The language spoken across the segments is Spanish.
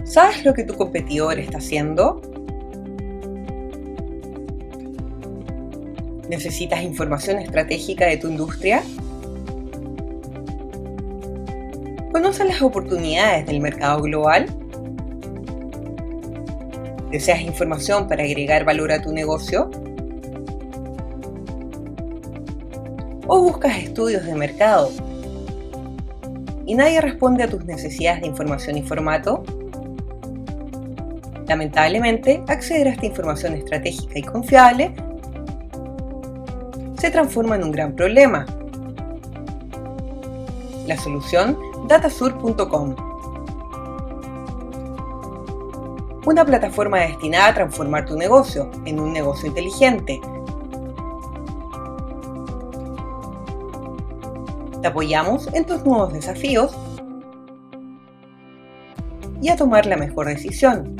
¿Sabes lo que tu competidor está haciendo? ¿Necesitas información estratégica de tu industria? ¿Conoces las oportunidades del mercado global? ¿Deseas información para agregar valor a tu negocio? ¿O buscas estudios de mercado y nadie responde a tus necesidades de información y formato? Lamentablemente, acceder a esta información estratégica y confiable se transforma en un gran problema. La solución, datasur.com, una plataforma destinada a transformar tu negocio en un negocio inteligente. Te apoyamos en tus nuevos desafíos y a tomar la mejor decisión.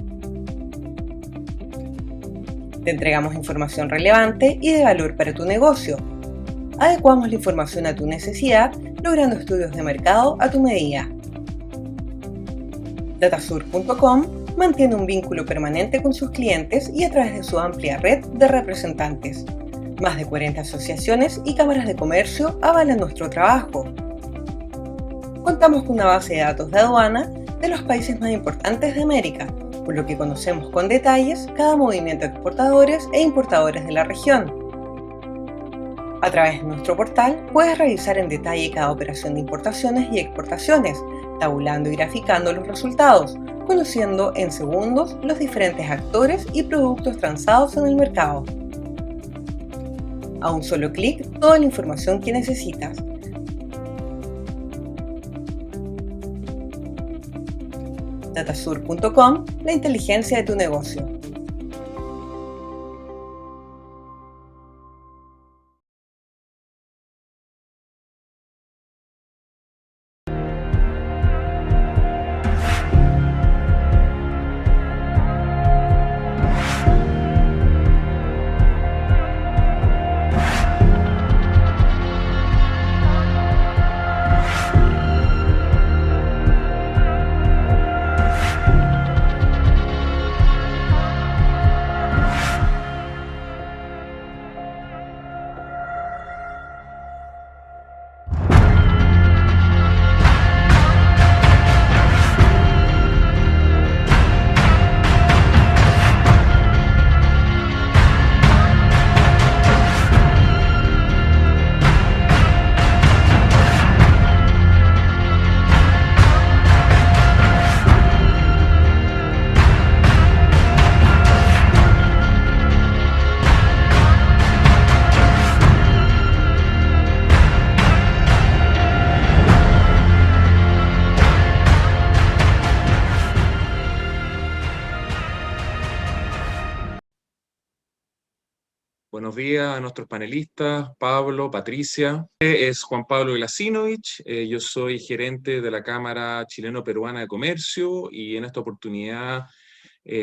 Te entregamos información relevante y de valor para tu negocio. Adecuamos la información a tu necesidad, logrando estudios de mercado a tu medida. Datasur.com mantiene un vínculo permanente con sus clientes y a través de su amplia red de representantes. Más de 40 asociaciones y cámaras de comercio avalan nuestro trabajo. Contamos con una base de datos de aduana de los países más importantes de América, por lo que conocemos con detalles cada movimiento de exportadores e importadores de la región. A través de nuestro portal puedes revisar en detalle cada operación de importaciones y exportaciones, tabulando y graficando los resultados, conociendo en segundos los diferentes actores y productos transados en el mercado. A un solo clic, toda la información que necesitas. Datasur.com, la inteligencia de tu negocio. Buenos días a nuestros panelistas, Pablo, Patricia. Es Juan Pablo Glasinovich, yo soy gerente de la Cámara Chileno-Peruana de Comercio y en esta oportunidad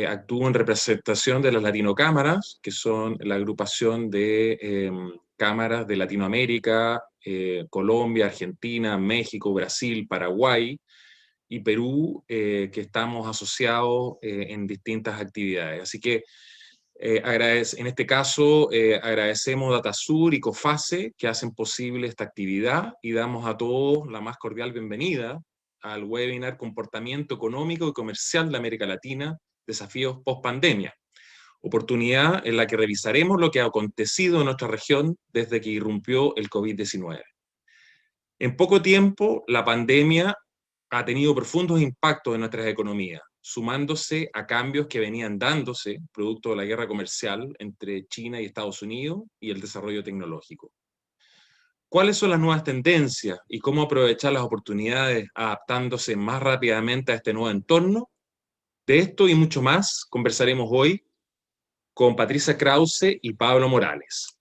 actúo en representación de las Latino-Cámaras, que son la agrupación de cámaras de Latinoamérica, Colombia, Argentina, México, Brasil, Paraguay y Perú, que estamos asociados en distintas actividades. Así que en este caso, agradecemos Datasur y COFACE que hacen posible esta actividad y damos a todos la más cordial bienvenida al webinar Comportamiento Económico y Comercial de América Latina, Desafíos Post-Pandemia, oportunidad en la que revisaremos lo que ha acontecido en nuestra región desde que irrumpió el COVID-19. En poco tiempo, la pandemia ha tenido profundos impactos en nuestras economías, sumándose a cambios que venían dándose producto de la guerra comercial entre China y Estados Unidos y el desarrollo tecnológico. ¿Cuáles son las nuevas tendencias y cómo aprovechar las oportunidades adaptándose más rápidamente a este nuevo entorno? De esto y mucho más conversaremos hoy con Patricia Krause y Pablo Morales.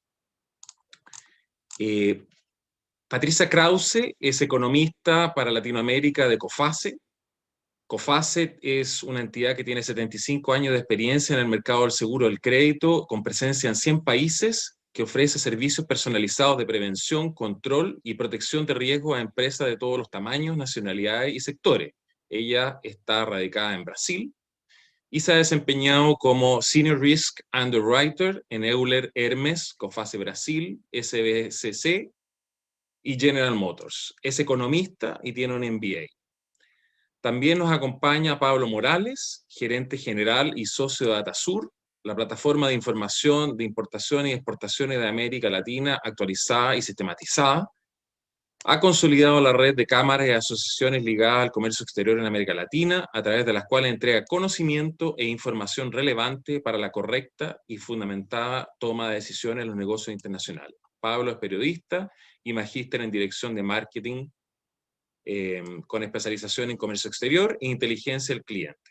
Patricia Krause es economista para Latinoamérica de COFACE. COFACE es una entidad que tiene 75 años de experiencia en el mercado del seguro del crédito, con presencia en 100 países, que ofrece servicios personalizados de prevención, control y protección de riesgos a empresas de todos los tamaños, nacionalidades y sectores, Ella está radicada en Brasil y se ha desempeñado como Senior Risk Underwriter en Euler Hermes, Cofase Brasil, SBCC y General Motors. Es economista y tiene un MBA. También nos acompaña Pablo Morales, gerente general y socio de Datasur, la plataforma de información de importaciones y exportaciones de América Latina actualizada y sistematizada. Ha consolidado la red de cámaras y asociaciones ligadas al comercio exterior en América Latina, a través de las cuales entrega conocimiento e información relevante para la correcta y fundamentada toma de decisiones en los negocios internacionales. Pablo es periodista y magíster en dirección de marketing, con especialización en comercio exterior e inteligencia del cliente.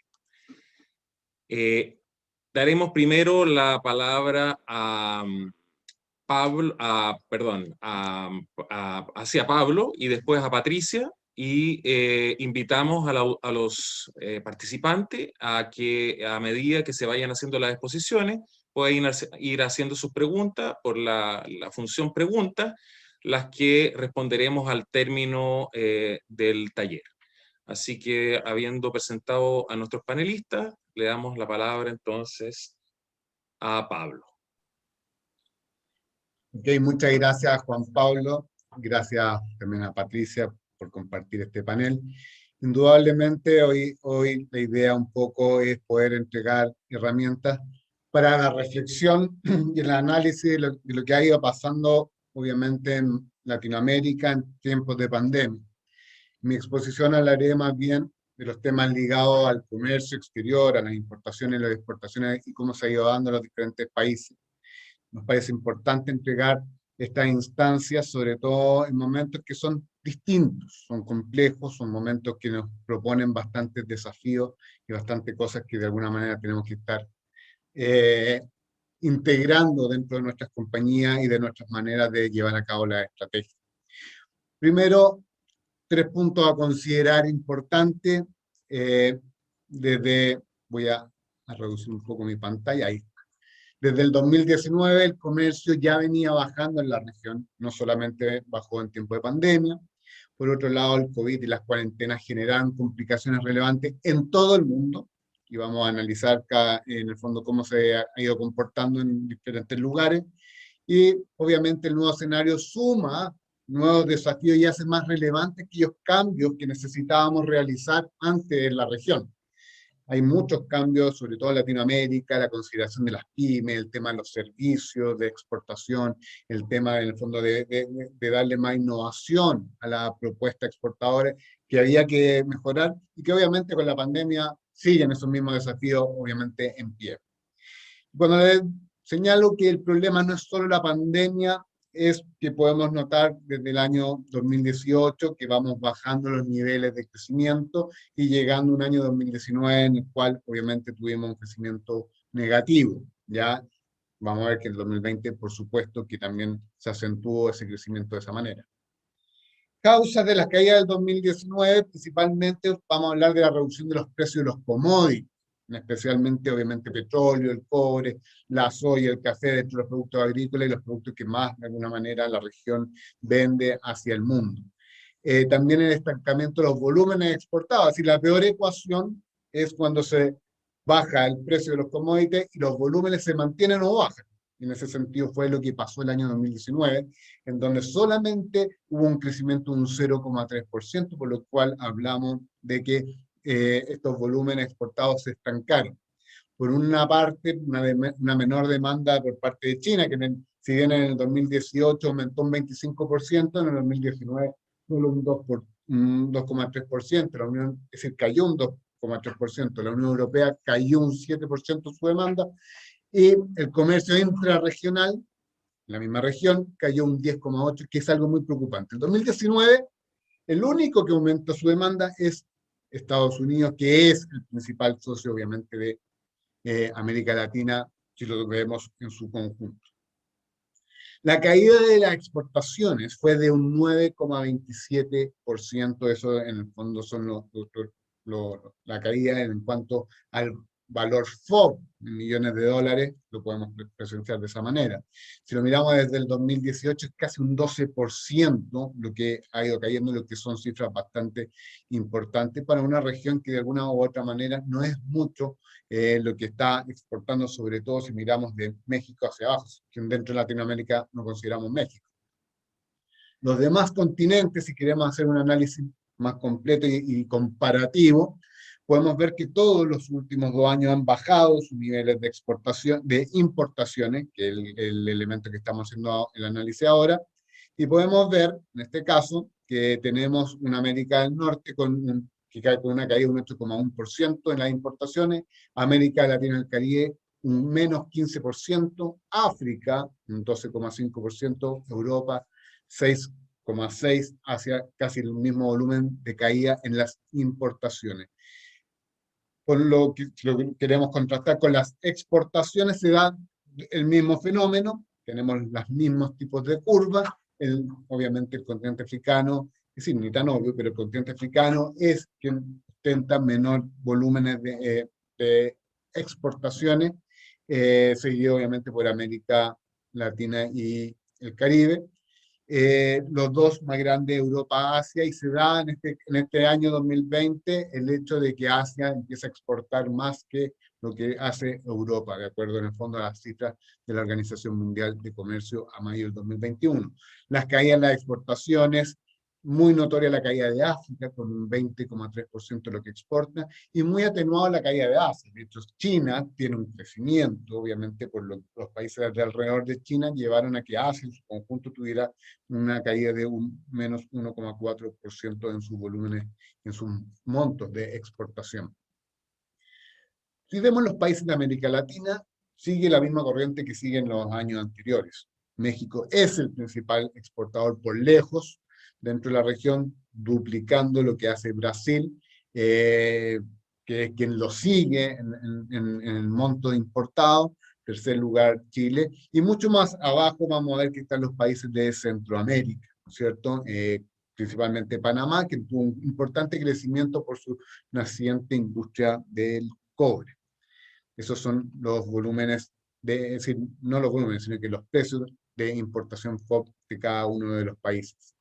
Daremos primero la palabra a Pablo, hacia Pablo y después a Patricia, y invitamos a los participantes a que a medida que se vayan haciendo las exposiciones pueden ir haciendo sus preguntas por la función preguntas, las que responderemos al término del taller. Así que, habiendo presentado a nuestros panelistas, le damos la palabra entonces a Pablo. Ok, muchas gracias Juan Pablo, gracias también a Patricia por compartir este panel. Indudablemente hoy la idea un poco es poder entregar herramientas para la reflexión y el análisis de lo que ha ido pasando obviamente en Latinoamérica en tiempos de pandemia. Mi exposición hablaré más bien de los temas ligados al comercio exterior, a las importaciones y las exportaciones y cómo se ha ido dando en los diferentes países. Nos parece importante entregar estas instancias, sobre todo en momentos que son distintos, son complejos, son momentos que nos proponen bastantes desafíos y bastantes cosas que de alguna manera tenemos que estar integrando dentro de nuestras compañías y de nuestras maneras de llevar a cabo la estrategia. Primero, 3 puntos a considerar importantes. Voy a reducir un poco mi pantalla, ahí. Desde el 2019 el comercio ya venía bajando en la región, no solamente bajó en tiempo de pandemia. Por otro lado, el COVID y las cuarentenas generaron complicaciones relevantes en todo el mundo, y vamos a analizar en el fondo cómo se ha ido comportando en diferentes lugares. Y obviamente el nuevo escenario suma nuevos desafíos y hace más relevantes aquellos cambios que necesitábamos realizar antes en la región. Hay muchos cambios, sobre todo en Latinoamérica, la consideración de las pymes, el tema de los servicios de exportación, el tema en el fondo de darle más innovación a la propuesta exportadora que había que mejorar y que obviamente con la pandemia siguen esos mismos desafíos obviamente en pie. Cuando les señalo que el problema no es solo la pandemia, es que podemos notar desde el año 2018 que vamos bajando los niveles de crecimiento y llegando a un año 2019 en el cual obviamente tuvimos un crecimiento negativo. Ya vamos a ver que en el 2020, por supuesto, que también se acentuó ese crecimiento de esa manera. Causas de la caída del 2019, principalmente vamos a hablar de la reducción de los precios de los commodities, especialmente obviamente petróleo, el cobre, la soya, el café, dentro de los productos agrícolas y los productos que más de alguna manera la región vende hacia el mundo. También el estancamiento de los volúmenes exportados, así la peor ecuación es cuando se baja el precio de los commodities y los volúmenes se mantienen o bajan. En ese sentido fue lo que pasó el año 2019, en donde solamente hubo un crecimiento de un 0,3%, por lo cual hablamos de que estos volúmenes exportados se estancaron. Por una parte, una menor demanda por parte de China, que si bien en el 2018 aumentó un 25%, en el 2019 solo un 2,3%, la Unión, es decir, cayó un 2,3%, la Unión Europea cayó un 7% su demanda, y el comercio intrarregional, la misma región, cayó un 10,8%, que es algo muy preocupante. En 2019, el único que aumenta su demanda es Estados Unidos, que es el principal socio, obviamente, de América Latina, si lo vemos en su conjunto. La caída de las exportaciones fue de un 9,27%, eso en el fondo son la caída en cuanto al valor FOB, en millones de dólares, lo podemos presenciar de esa manera. Si lo miramos desde el 2018, es casi un 12% lo que ha ido cayendo, lo que son cifras bastante importantes para una región que de alguna u otra manera no es mucho lo que está exportando, sobre todo si miramos de México hacia abajo, que dentro de Latinoamérica no consideramos México. Los demás continentes, si queremos hacer un análisis más completo y comparativo, podemos ver que todos los últimos 2 años han bajado sus niveles de exportación, de importaciones, que es el elemento que estamos haciendo el análisis ahora, y podemos ver, en este caso, que tenemos una América del Norte que cae con una caída de un 8,1% en las importaciones, América Latina y el Caribe un menos 15%, África un 12,5%, Europa 6,6%, hacia casi el mismo volumen de caída en las importaciones. Por lo que queremos contrastar con las exportaciones, se da el mismo fenómeno, tenemos los mismos tipos de curvas, obviamente el continente africano, es decir, ni tan obvio, pero el continente africano es quien ostenta menor volúmenes de exportaciones, seguido obviamente por América Latina y el Caribe. Los dos más grandes, Europa, Asia, y se da en este año 2020 el hecho de que Asia empieza a exportar más que lo que hace Europa, de acuerdo en el fondo a las cifras de la Organización Mundial de Comercio a mayo del 2021. Las caídas en las exportaciones, muy notoria la caída de África, con un 20,3% de lo que exporta, y muy atenuada la caída de Asia. De hecho, China tiene un crecimiento, obviamente, por los países de alrededor de China llevaron a que Asia en su conjunto tuviera una caída de un menos 1,4% en sus volúmenes, en sus montos de exportación. Si vemos los países de América Latina, sigue la misma corriente que sigue en los años anteriores. México es el principal exportador por lejos dentro de la región, duplicando lo que hace Brasil, que es quien lo sigue en el monto importado. Tercer lugar, Chile, y mucho más abajo vamos a ver que están los países de Centroamérica, ¿cierto? Principalmente Panamá, que tuvo un importante crecimiento por su naciente industria del cobre. Esos son los volúmenes, es decir, no los volúmenes, sino que los precios de importación FOB de cada uno de los países.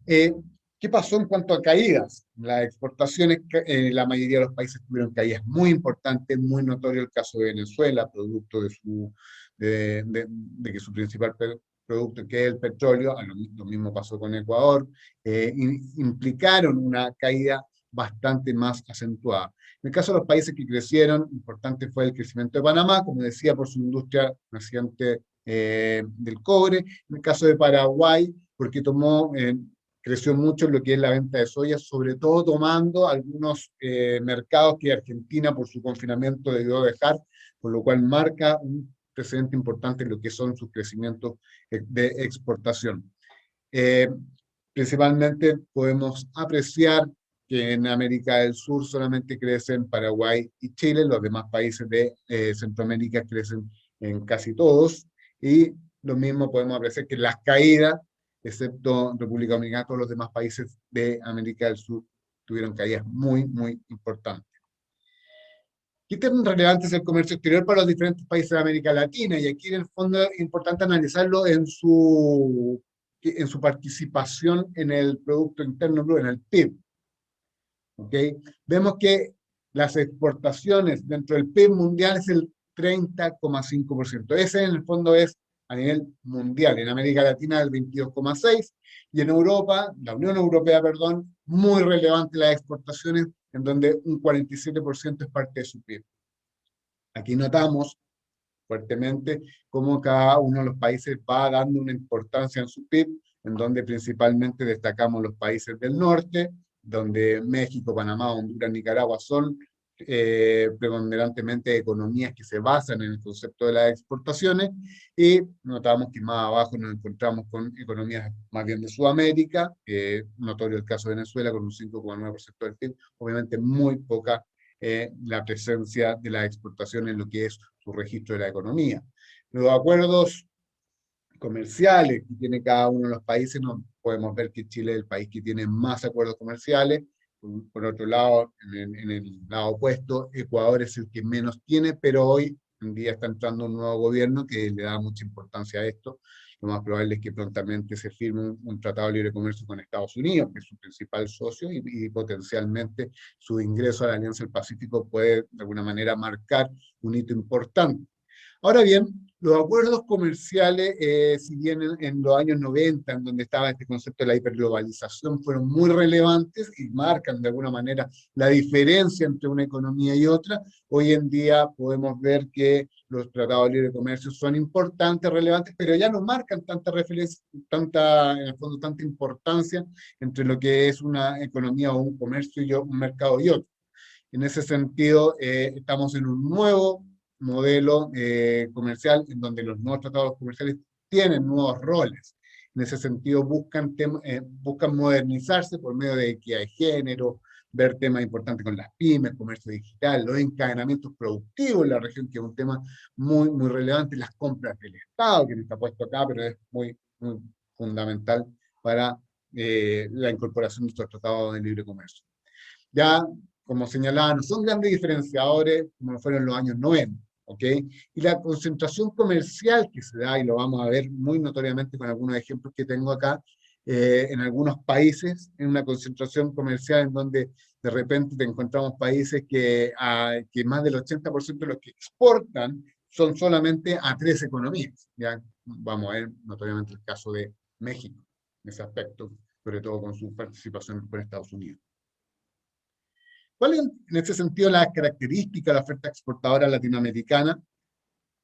¿Qué pasó en cuanto a caídas? Las exportaciones, la mayoría de los países tuvieron caídas muy importantes, muy notorio el caso de Venezuela, producto de que su principal producto, que es el petróleo, lo mismo pasó con Ecuador, implicaron una caída bastante más acentuada. En el caso de los países que crecieron, importante fue el crecimiento de Panamá, como decía, por su industria naciente del cobre. En el caso de Paraguay, porque creció mucho en lo que es la venta de soya, sobre todo tomando algunos mercados que Argentina por su confinamiento debió dejar, por lo cual marca un precedente importante en lo que son sus crecimientos de exportación. Principalmente podemos apreciar que en América del Sur solamente crecen Paraguay y Chile, los demás países de Centroamérica crecen en casi todos, y lo mismo podemos apreciar que las caídas, excepto República Dominicana, todos los demás países de América del Sur tuvieron caídas muy, muy importantes. ¿Qué tan relevante es el comercio exterior para los diferentes países de América Latina? Y aquí en el fondo es importante analizarlo en su participación en el Producto Interno Bruto, en el PIB. ¿Okay? Vemos que las exportaciones dentro del PIB mundial es el 30,5%. Ese en el fondo es a nivel mundial. En América Latina el 22,6%, y en Europa, la Unión Europea, perdón, muy relevante las exportaciones, en donde un 47% es parte de su PIB. Aquí notamos fuertemente cómo cada uno de los países va dando una importancia en su PIB, en donde principalmente destacamos los países del norte, donde México, Panamá, Honduras, Nicaragua son preponderantemente economías que se basan en el concepto de las exportaciones, y notamos que más abajo nos encontramos con economías más bien de Sudamérica, notorio el caso de Venezuela con un 5,9% del PIB, obviamente muy poca la presencia de la exportación en lo que es su registro de la economía. Los acuerdos comerciales que tiene cada uno de los países, no podemos ver que Chile es el país que tiene más acuerdos comerciales, Por otro lado, en el lado opuesto, Ecuador es el que menos tiene, pero hoy en día está entrando un nuevo gobierno que le da mucha importancia a esto. Lo más probable es que prontamente se firme un tratado de libre comercio con Estados Unidos, que es su principal socio, y potencialmente su ingreso a la Alianza del Pacífico puede de alguna manera marcar un hito importante. Ahora bien, los acuerdos comerciales, si bien en los años 90, en donde estaba este concepto de la hiperglobalización, fueron muy relevantes y marcan de alguna manera la diferencia entre una economía y otra, hoy en día podemos ver que los tratados de libre comercio son importantes, relevantes, pero ya no marcan tanta referencia, en el fondo, tanta importancia entre lo que es una economía o un comercio y un mercado y otro. En ese sentido, estamos en un nuevo modelo comercial en donde los nuevos tratados comerciales tienen nuevos roles. En ese sentido, buscan modernizarse por medio de equidad de género, ver temas importantes con las pymes, comercio digital, los encadenamientos productivos en la región, que es un tema muy, muy relevante, las compras del Estado, que no está puesto acá, pero es muy, muy fundamental para la incorporación de estos tratados de libre comercio. Ya, como señalaba, no son grandes diferenciadores como lo fueron en los años 90, ¿ok? Y la concentración comercial que se da, y lo vamos a ver muy notoriamente con algunos ejemplos que tengo acá, en algunos países, en una concentración comercial en donde de repente te encontramos países que más del 80% de los que exportan son solamente a 3 economías. Ya vamos a ver notoriamente el caso de México, en ese aspecto, sobre todo con su participación con Estados Unidos. ¿Cuál es, en ese sentido, la característica de la oferta exportadora latinoamericana?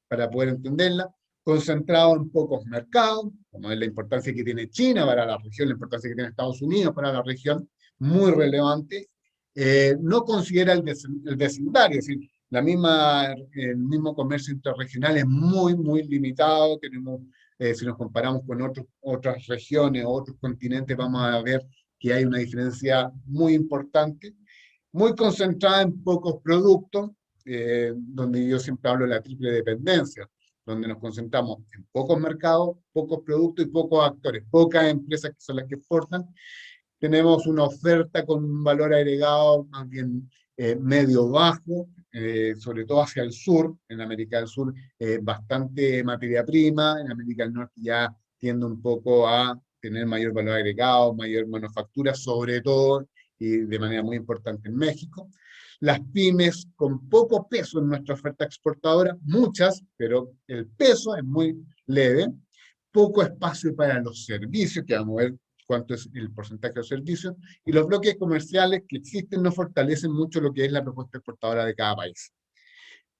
Para poder entenderla, concentrado en pocos mercados, como es la importancia que tiene China para la región, la importancia que tiene Estados Unidos para la región, muy relevante. No considera el vecindario, es decir, el mismo comercio interregional es muy, muy limitado. Tenemos, si nos comparamos con otras regiones o otros continentes, vamos a ver que hay una diferencia muy importante, muy concentrada en pocos productos, donde yo siempre hablo de la triple dependencia, donde nos concentramos en pocos mercados, pocos productos y pocos actores, pocas empresas que son las que exportan. Tenemos una oferta con un valor agregado más bien medio-bajo, sobre todo hacia el sur. En América del Sur, bastante materia prima. En América del Norte ya tiende un poco a tener mayor valor agregado, mayor manufactura, sobre todo y de manera muy importante en México. Las pymes con poco peso en nuestra oferta exportadora, muchas, pero el peso es muy leve. Poco espacio para los servicios, que vamos a ver cuánto es el porcentaje de los servicios, y los bloques comerciales que existen no fortalecen mucho lo que es la propuesta exportadora de cada país.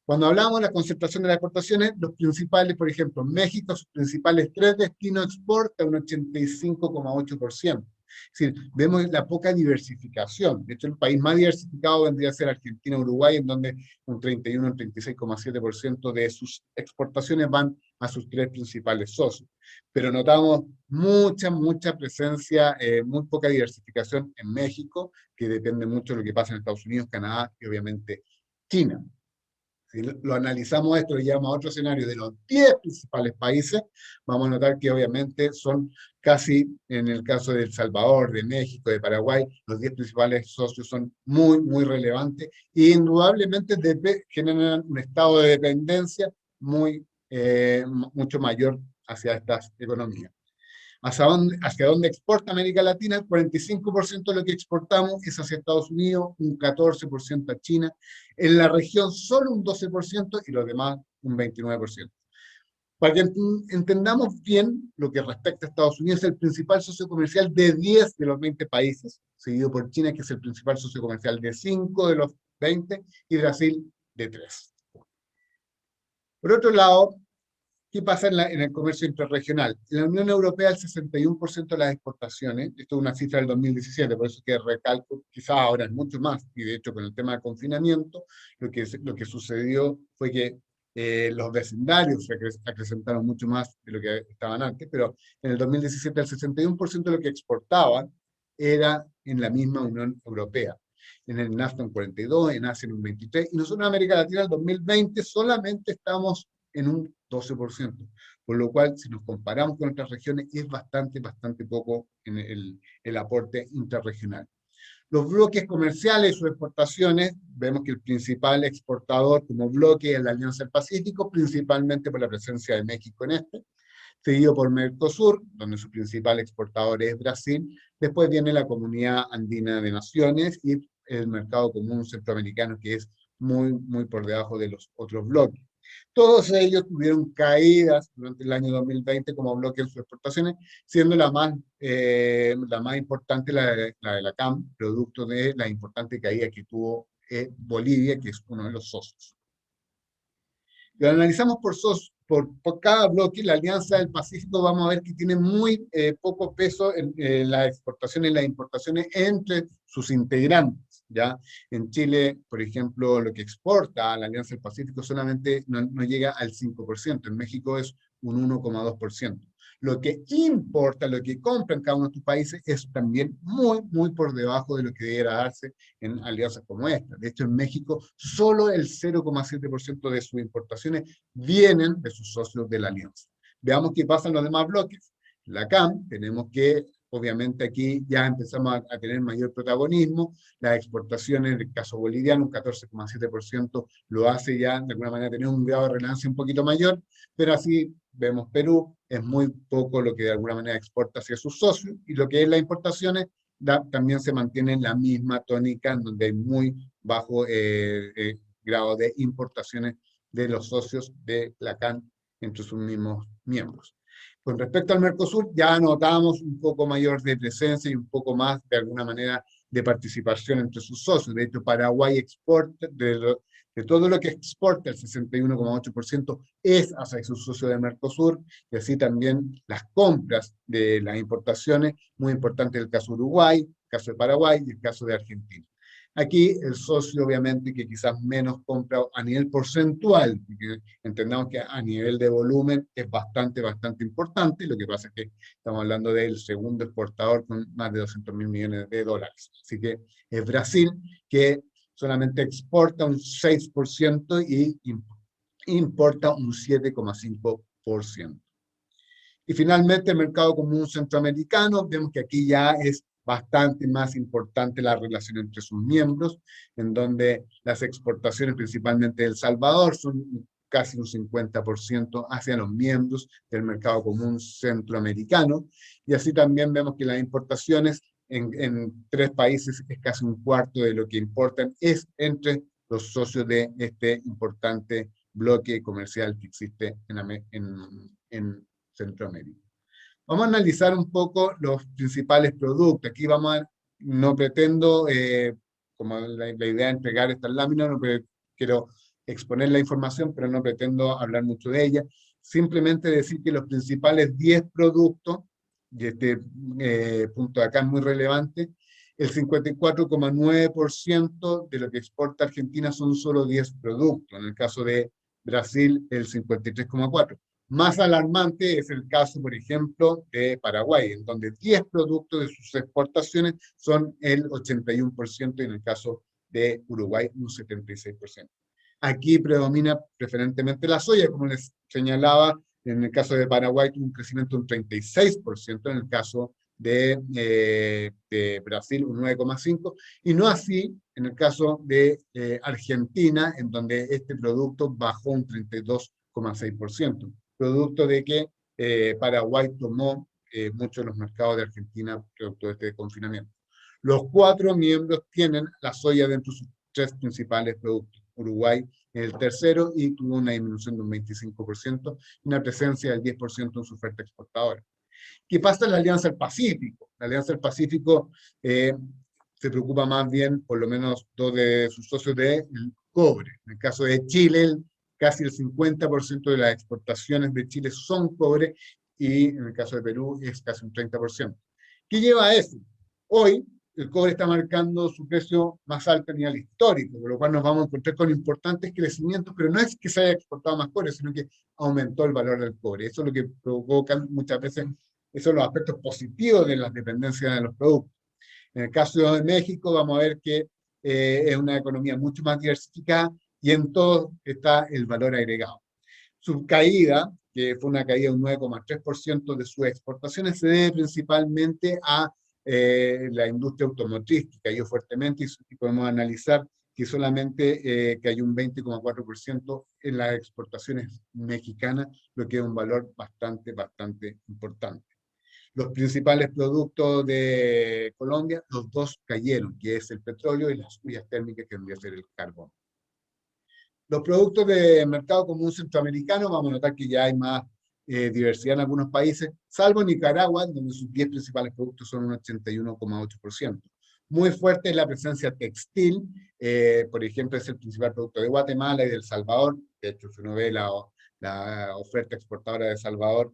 Cuando hablamos de la concentración de las exportaciones, los principales, por ejemplo, México, sus principales 3 destinos exporta un 85,8%. Es decir, vemos la poca diversificación. De hecho, el país más diversificado vendría a ser Argentina, Uruguay, en donde un 31, un 36,7% de sus exportaciones van a sus 3 principales socios. Pero notamos mucha presencia, muy poca diversificación en México, que depende mucho de lo que pasa en Estados Unidos, Canadá y obviamente China. Si lo analizamos esto y llevamos a otro escenario de los 10 principales países, vamos a notar que obviamente son casi, en el caso de El Salvador, de México, de Paraguay, los 10 principales socios son muy, muy relevantes e indudablemente generan un estado de dependencia mucho mayor hacia estas economías. ¿Hacia dónde exporta América Latina? El 45% de lo que exportamos es hacia Estados Unidos, un 14% a China, en la región solo un 12% y los demás un 29%. Para que entendamos bien lo que respecta a Estados Unidos, es el principal socio comercial de 10 de los 20 países, seguido por China, que es el principal socio comercial de 5 de los 20, y Brasil de 3. Por otro lado, ¿qué pasa en el comercio interregional? En la Unión Europea, el 61% de las exportaciones, esto es una cifra del 2017, por eso que recalco, quizás ahora es mucho más, y de hecho con el tema del confinamiento, lo que sucedió fue que los vecindarios se acrecentaron mucho más de lo que estaban antes, pero en el 2017 el 61% de lo que exportaban era en la misma Unión Europea. En el NAFTA un 42%, en Asia un 23%, y nosotros en América Latina en el 2020 solamente estamos en un 12%, por lo cual si nos comparamos con otras regiones es bastante poco en el aporte intrarregional. Los bloques comerciales o exportaciones, vemos que el principal exportador como bloque es la Alianza del Pacífico, principalmente por la presencia de México en este, seguido por Mercosur, donde su principal exportador es Brasil. Después viene la Comunidad Andina de Naciones y el Mercado Común Centroamericano, que es muy por debajo de los otros bloques. Todos ellos tuvieron caídas durante el año 2020 como bloque en sus exportaciones, siendo la más importante la de la CAM, producto de la importante caída que tuvo Bolivia, que es uno de los socios. Lo analizamos por cada bloque. La Alianza del Pacífico vamos a ver que tiene muy poco peso en las exportaciones y las importaciones entre sus integrantes, ¿ya? En Chile, por ejemplo, lo que exporta a la Alianza del Pacífico solamente no llega al 5%, en México es un 1,2%. Lo que importa, lo que compra en cada uno de estos países es también muy por debajo de lo que debería darse en alianzas como esta. De hecho, en México, solo el 0,7% de sus importaciones vienen de sus socios de la alianza. Veamos qué pasa en los demás bloques. La CAM, tenemos que, obviamente aquí ya empezamos a tener mayor protagonismo. Las exportaciones, en el caso boliviano, un 14,7% lo hace ya, de alguna manera, tener un grado de relevancia un poquito mayor, pero así vemos Perú, es muy poco lo que de alguna manera exporta hacia sus socios, y lo que es las importaciones también se mantiene en la misma tónica, en donde hay muy bajo grado de importaciones de los socios de la CAN entre sus mismos miembros. Con respecto al Mercosur, ya notamos un poco mayor de presencia y un poco más, de alguna manera, de participación entre sus socios. De hecho, Paraguay exporta, de todo lo que exporta, el 61,8% es hacia sus socios de Mercosur, y así también las compras de las importaciones, muy importante el caso de Uruguay, el caso de Paraguay y el caso de Argentina. Aquí el socio, obviamente, que quizás menos compra a nivel porcentual, porque entendamos que a nivel de volumen es bastante importante. Lo que pasa es que estamos hablando del segundo exportador con más de 200.000 millones de dólares. Así que es Brasil, que solamente exporta un 6% y importa un 7,5%. Y finalmente el mercado común centroamericano, vemos que aquí ya es bastante más importante la relación entre sus miembros, en donde las exportaciones principalmente de El Salvador son casi un 50% hacia los miembros del mercado común centroamericano, y así también vemos que las importaciones en 3 países es casi un cuarto de lo que importan, es entre los socios de este importante bloque comercial que existe en Centroamérica. Vamos a analizar un poco los principales productos. Aquí no pretendo, como la idea de entregar estas láminas, no quiero exponer la información, pero no pretendo hablar mucho de ella. Simplemente decir que los principales 10 productos, y este punto de acá es muy relevante, el 54,9% de lo que exporta Argentina son solo 10 productos. En el caso de Brasil, el 53,4%. Más alarmante es el caso, por ejemplo, de Paraguay, en donde 10 productos de sus exportaciones son el 81%, y en el caso de Uruguay un 76%. Aquí predomina preferentemente la soya, como les señalaba, en el caso de Paraguay tuvo un crecimiento de un 36%, en el caso de Brasil un 9,5%, y no así en el caso de Argentina, en donde este producto bajó un 32,6%. Producto de que Paraguay tomó muchos de los mercados de Argentina producto de este confinamiento. Los 4 miembros tienen la soya dentro de sus 3 principales productos. Uruguay en el tercero y tuvo una disminución de un 25%, una presencia del 10% en su oferta exportadora. ¿Qué pasa en la Alianza del Pacífico? La Alianza del Pacífico se preocupa más bien, por lo menos 2 de sus socios, del cobre. En el caso de Chile, casi el 50% de las exportaciones de Chile son cobre, y en el caso de Perú es casi un 30%. ¿Qué lleva a eso? Hoy el cobre está marcando su precio más alto a nivel histórico, por lo cual nos vamos a encontrar con importantes crecimientos, pero no es que se haya exportado más cobre, sino que aumentó el valor del cobre. Eso es lo que provoca muchas veces, esos son los aspectos positivos de las dependencias de los productos. En el caso de México vamos a ver que es una economía mucho más diversificada, y en todo está el valor agregado. Su caída, que fue una caída de un 9,3% de sus exportaciones, se debe principalmente a la industria automotriz, que cayó fuertemente, y podemos analizar que solamente cayó un 20,4% en las exportaciones mexicanas, lo que es un valor bastante importante. Los principales productos de Colombia, los dos cayeron, que es el petróleo y las huellas térmicas, que vendría a ser el carbón. Los productos de mercado común centroamericano, vamos a notar que ya hay más diversidad en algunos países, salvo Nicaragua, donde sus 10 principales productos son un 81,8%. Muy fuerte es la presencia textil, por ejemplo, es el principal producto de Guatemala y de El Salvador. De hecho, si uno ve la oferta exportadora de El Salvador,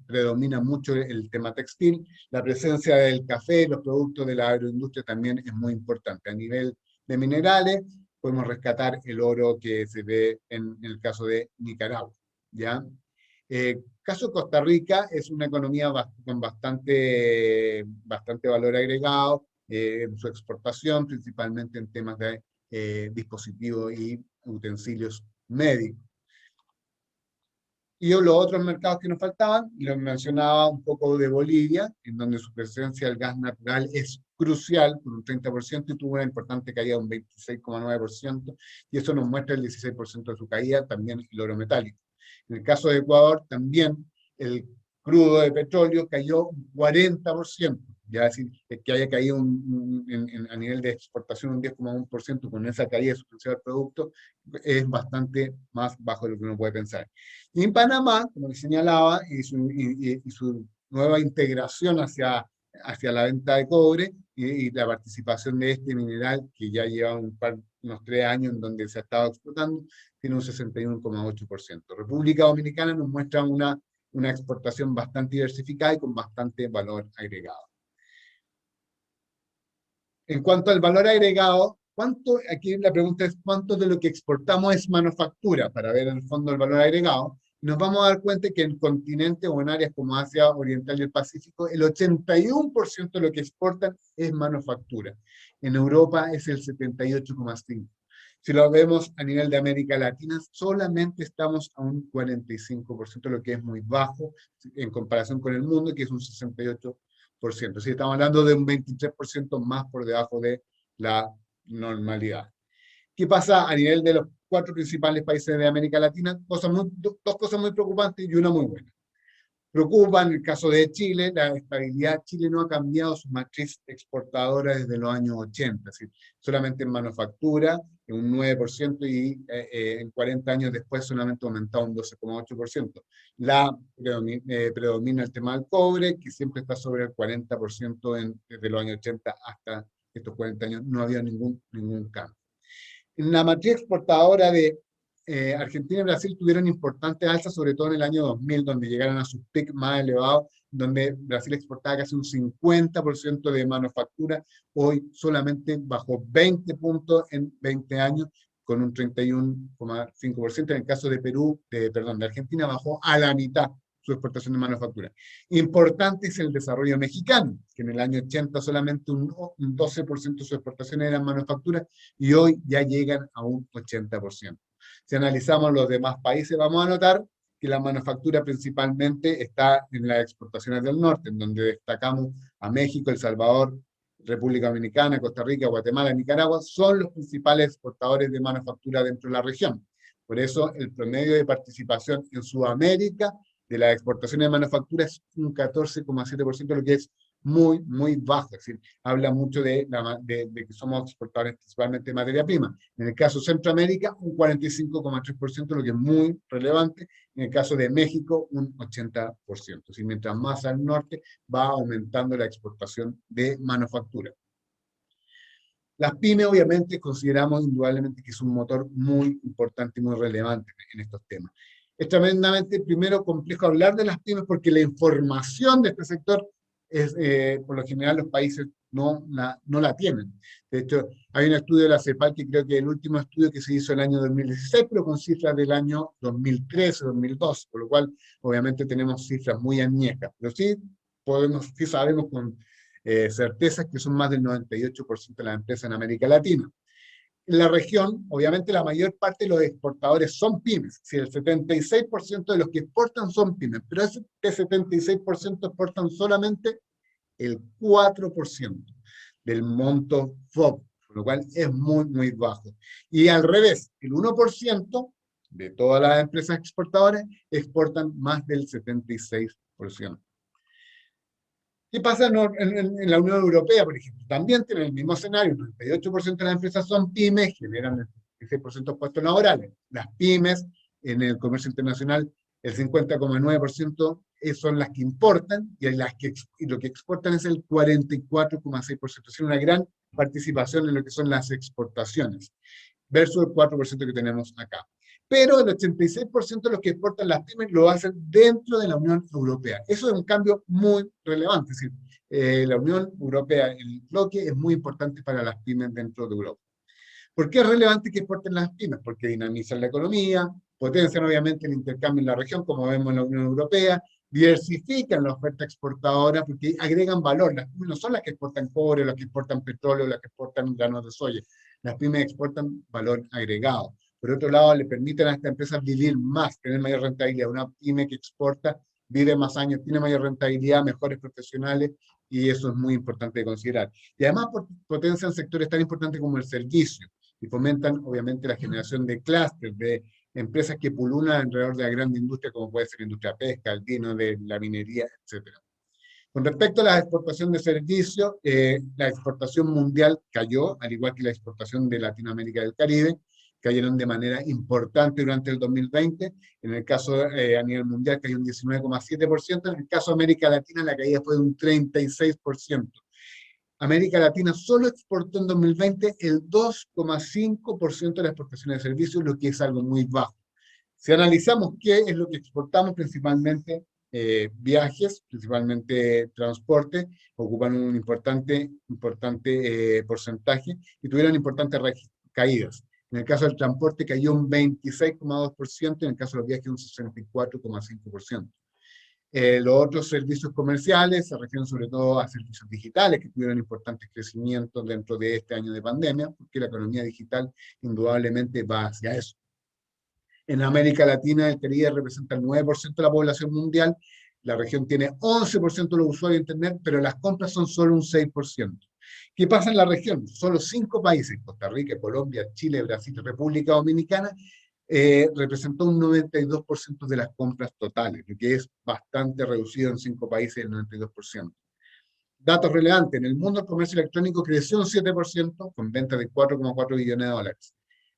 predomina mucho el tema textil. La presencia del café y los productos de la agroindustria también es muy importante. A nivel de minerales, podemos rescatar el oro que se ve en el caso de Nicaragua, ¿ya? Caso Costa Rica es una economía con bastante valor agregado en su exportación, principalmente en temas de dispositivos y utensilios médicos. Y los otros mercados que nos faltaban, les mencionaba un poco de Bolivia, en donde su presencia del gas natural es crucial, por un 30%, y tuvo una importante caída de un 26,9%, y eso nos muestra el 16% de su caída, también el oro metálico. En el caso de Ecuador, también el crudo de petróleo cayó un 40%, ya decir, que haya caído a nivel de exportación un 10,1%, con esa caída de su principal producto, es bastante más bajo de lo que uno puede pensar. Y en Panamá, como les señalaba, y su nueva integración hacia la venta de cobre y la participación de este mineral, que ya lleva unos 3 años en donde se ha estado explotando, tiene un 61,8%. República Dominicana nos muestra una exportación bastante diversificada y con bastante valor agregado. En cuanto al valor agregado, aquí la pregunta es, ¿cuánto de lo que exportamos es manufactura? Para ver en el fondo el valor agregado. Nos vamos a dar cuenta que en continentes o en áreas como Asia Oriental y el Pacífico, el 81% de lo que exportan es manufactura. En Europa es el 78,5%. Si lo vemos a nivel de América Latina, solamente estamos a un 45%, lo que es muy bajo en comparación con el mundo, que es un 68%. Si estamos hablando de un 23% más por debajo de la normalidad. ¿Qué pasa a nivel de los 4 principales países de América Latina? Dos cosas muy preocupantes y una muy buena. Preocupa en el caso de Chile, la estabilidad. Chile no ha cambiado su matriz exportadora desde los años 80, es decir, solamente en manufactura, en un 9%, y en 40 años después solamente ha aumentado un 12,8%. Predomina el tema del cobre, que siempre está sobre el 40% desde los años 80 hasta estos 40 años, no había ningún cambio. En la matriz exportadora de Argentina y Brasil tuvieron importantes alzas, sobre todo en el año 2000, donde llegaron a sus picos más elevados, donde Brasil exportaba casi un 50% de manufactura. Hoy solamente bajó 20 puntos en 20 años, con un 31,5%. En el caso de de Argentina, bajó a la mitad su exportación de manufactura. Importante es el desarrollo mexicano, que en el año 80 solamente un 12% de su exportación eran manufactura, y hoy ya llegan a un 80%. Si analizamos los demás países, vamos a notar que la manufactura principalmente está en las exportaciones del norte, en donde destacamos a México, El Salvador, República Dominicana, Costa Rica, Guatemala, Nicaragua, son los principales exportadores de manufactura dentro de la región. Por eso el promedio de participación en Sudamérica de las exportaciones de manufactura es un 14,7%, lo que es muy bajo. Es decir, habla mucho de que somos exportadores principalmente de materia prima. En el caso de Centroamérica, un 45,3%, lo que es muy relevante. En el caso de México, un 80%. Es decir, mientras más al norte, va aumentando la exportación de manufactura. Las pymes, obviamente, consideramos indudablemente que es un motor muy importante y muy relevante en estos temas. Es tremendamente, primero, complejo hablar de las pymes porque la información de este sector es, por lo general, los países no la tienen. De hecho, hay un estudio de la CEPAL, que creo que es el último estudio que se hizo el año 2016, pero con cifras del año 2013, 2012, por lo cual, obviamente, tenemos cifras muy añejas. Pero sí sabemos con certezas que son más del 98% de las empresas en América Latina. En la región, obviamente, la mayor parte de los exportadores son pymes. Si el 76% de los que exportan son pymes, pero ese 76% exportan solamente el 4% del monto FOB, por lo cual es muy, muy bajo. Y al revés, el 1% de todas las empresas exportadoras exportan más del 76%. ¿Qué pasa en la Unión Europea, por ejemplo? También tienen el mismo escenario, el 98% de las empresas son pymes, generan el 16% de puestos laborales. Las pymes en el comercio internacional, el 50,9% son las que importan y lo que exportan es el 44,6%, es decir, una gran participación en lo que son las exportaciones, versus el 4% que tenemos acá. Pero el 86% de los que exportan las pymes lo hacen dentro de la Unión Europea. Eso es un cambio muy relevante. Es decir, la Unión Europea, el bloque, es muy importante para las pymes dentro de Europa. ¿Por qué es relevante que exporten las pymes? Porque dinamizan la economía, potencian obviamente el intercambio en la región, como vemos en la Unión Europea, diversifican la oferta exportadora porque agregan valor. Las pymes no son las que exportan cobre, las que exportan petróleo, las que exportan granos de soya. Las pymes exportan valor agregado. Por otro lado, le permiten a estas empresas vivir más, tener mayor rentabilidad. Una pyme que exporta vive más años, tiene mayor rentabilidad, mejores profesionales, y eso es muy importante de considerar. Y además potencian sectores tan importantes como el servicio, y fomentan obviamente la generación de clústeres, de empresas que pululan alrededor de la gran industria, como puede ser la industria de pesca, el vino, de la minería, etc. Con respecto a la exportación de servicios, la exportación mundial cayó, al igual que la exportación de Latinoamérica y del Caribe, cayeron de manera importante durante el 2020. En el caso a nivel mundial cayó un 19,7%, en el caso de América Latina la caída fue de un 36%. América Latina solo exportó en 2020 el 2,5% de las exportaciones de servicios, lo que es algo muy bajo. Si analizamos qué es lo que exportamos, principalmente viajes, principalmente transporte, ocupan un importante porcentaje y tuvieron importantes caídas. En el caso del transporte cayó un 26,2%, en el caso de los viajes un 64,5%. Los otros servicios comerciales se refieren sobre todo a servicios digitales que tuvieron importantes crecimientos dentro de este año de pandemia, porque la economía digital indudablemente va hacia eso. En América Latina, el Caribe representa el 9% de la población mundial, la región tiene 11% de los usuarios de Internet, pero las compras son solo un 6%. ¿Qué pasa en la región? Solo 5 países, Costa Rica, Colombia, Chile, Brasil y República Dominicana, representó un 92% de las compras totales, lo que es bastante reducido en 5 países, el 92%. Datos relevantes, en el mundo el comercio electrónico creció un 7%, con ventas de 4,4 billones de dólares.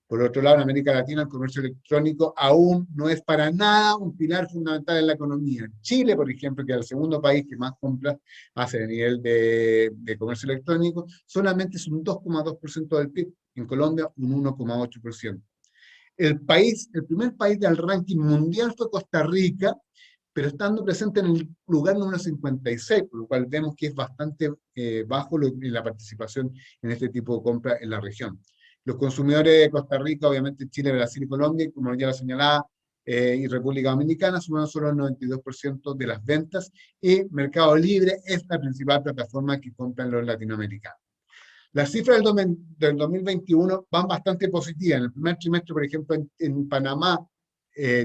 Por otro lado, en América Latina el comercio electrónico aún no es para nada un pilar fundamental en la economía. Chile, por ejemplo, que es el segundo país que más compras hace a nivel de comercio electrónico, solamente es un 2,2% del PIB. En Colombia, un 1,8%. El primer país del ranking mundial fue Costa Rica, pero estando presente en el lugar número 56, por lo cual vemos que es bastante bajo la participación en este tipo de compras en la región. Los consumidores de Costa Rica, obviamente Chile, Brasil y Colombia, como ya lo señalaba, y República Dominicana, suman solo el 92% de las ventas, y Mercado Libre es la principal plataforma que compran los latinoamericanos. Las cifras del 2021 van bastante positivas. En el primer trimestre, por ejemplo, en Panamá,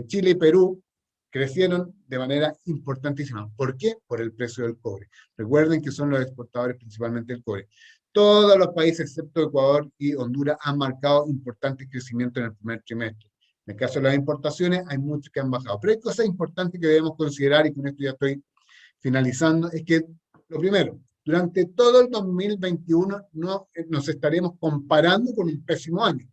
Chile y Perú crecieron de manera importantísima. ¿Por qué? Por el precio del cobre. Recuerden que son los exportadores principalmente del cobre. Todos los países, excepto Ecuador y Honduras, han marcado importantes crecimientos en el primer trimestre. En el caso de las importaciones, hay muchos que han bajado. Pero hay cosas importantes que debemos considerar, y con esto ya estoy finalizando, es que, lo primero, durante todo el 2021 nos estaremos comparando con un pésimo año,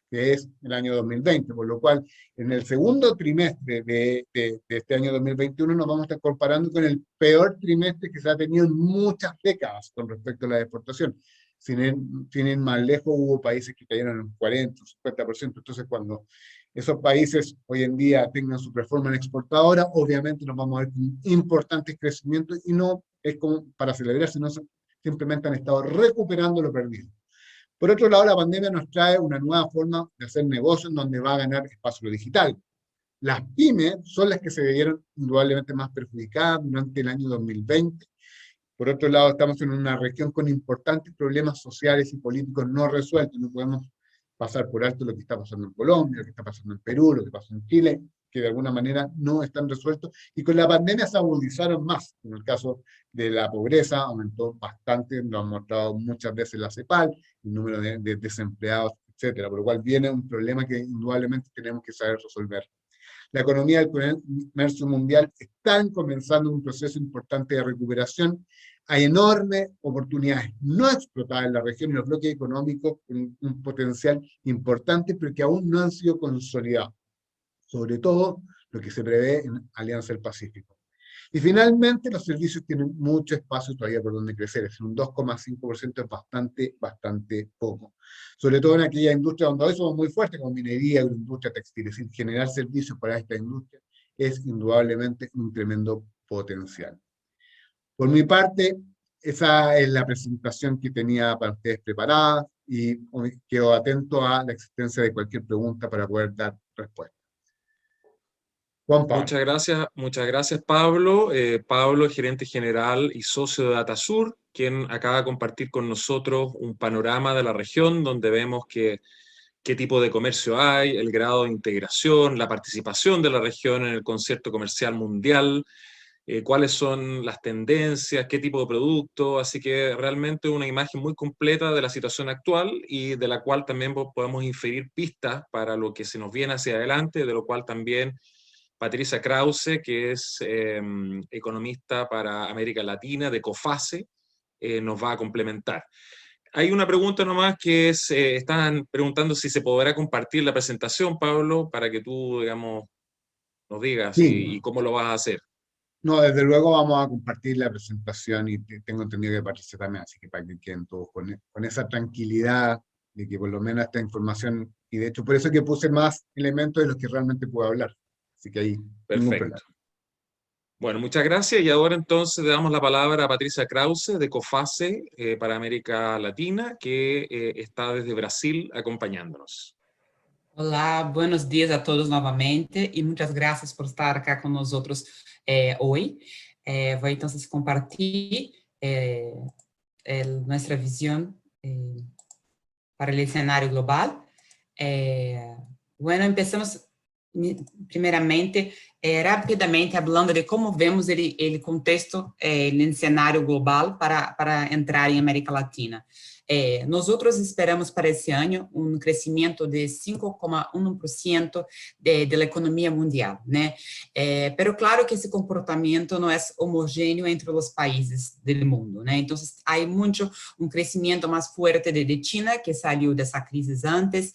que es el año 2020, por lo cual en el segundo trimestre de este año 2021 nos vamos a estar comparando con el peor trimestre que se ha tenido en muchas décadas con respecto a la exportación. Sin ir más lejos, hubo países que cayeron en un 40, un 50%, entonces cuando esos países hoy en día tengan su performance exportadora, obviamente nos vamos a ver con importantes crecimientos, y no es como para celebrar, sino simplemente han estado recuperando lo perdido. Por otro lado, la pandemia nos trae una nueva forma de hacer negocio en donde va a ganar espacio lo digital. Las pymes son las que se vieron indudablemente más perjudicadas durante el año 2020. Por otro lado, estamos en una región con importantes problemas sociales y políticos no resueltos. No podemos pasar por alto lo que está pasando en Colombia, lo que está pasando en Perú, lo que pasa en Chile, que de alguna manera no están resueltos, y con la pandemia se agudizaron más. En el caso de la pobreza aumentó bastante, lo han mostrado muchas veces la CEPAL, el número de desempleados, etcétera, por lo cual viene un problema que indudablemente tenemos que saber resolver. La economía del comercio mundial están comenzando un proceso importante de recuperación. Hay enormes oportunidades no explotadas en la región y los bloques económicos con un potencial importante, pero que aún no han sido consolidados. Sobre todo lo que se prevé en Alianza del Pacífico. Y finalmente, los servicios tienen mucho espacio todavía por donde crecer, es un 2,5% es bastante poco. Sobre todo en aquella industria donde hoy somos muy fuertes, como minería, agroindustria, textil. Es decir, generar servicios para esta industria es indudablemente un tremendo potencial. Por mi parte, esa es la presentación que tenía para ustedes preparada y quedo atento a la existencia de cualquier pregunta para poder dar respuesta. Juan Pablo. Muchas gracias Pablo. Pablo es gerente general y socio de Datasur, quien acaba de compartir con nosotros un panorama de la región donde vemos qué tipo de comercio hay, el grado de integración, la participación de la región en el concierto comercial mundial, cuáles son las tendencias, qué tipo de producto, así que realmente una imagen muy completa de la situación actual y de la cual también podemos inferir pistas para lo que se nos viene hacia adelante, de lo cual también Patricia Krause, que es economista para América Latina de COFACE, nos va a complementar. Hay una pregunta nomás que es, están preguntando si se podrá compartir la presentación, Pablo, para que tú, digamos, nos digas Sí, y cómo lo vas a hacer. no, desde luego vamos a compartir la presentación y tengo entendido que Patricia también, así que para que queden todos con esa tranquilidad de que por lo menos esta información, y de hecho por eso que puse más elementos de los que realmente puedo hablar. Así que ahí ningún problema. Perfecto. Bueno, muchas gracias. Y ahora entonces le damos la palabra a Patricia Krause de COFACE para América Latina, que está desde Brasil acompañándonos. Olá, buenos dias a todos novamente e muitas graças por estar cá com nós outros hoje. Vou então compartilhar nossa visão para o cenário global. Bueno, empezamos primeiramente, rapidamente, falando de como vemos ele contexto no cenário global para entrar em América Latina. Nós outros esperamos para esse ano um crescimento de 5,1% da economia mundial, né? Pero claro que esse comportamento não é homogêneo entre os países do mundo, né? Então, há muito um crescimento mais forte de China, que saiu dessa crise antes,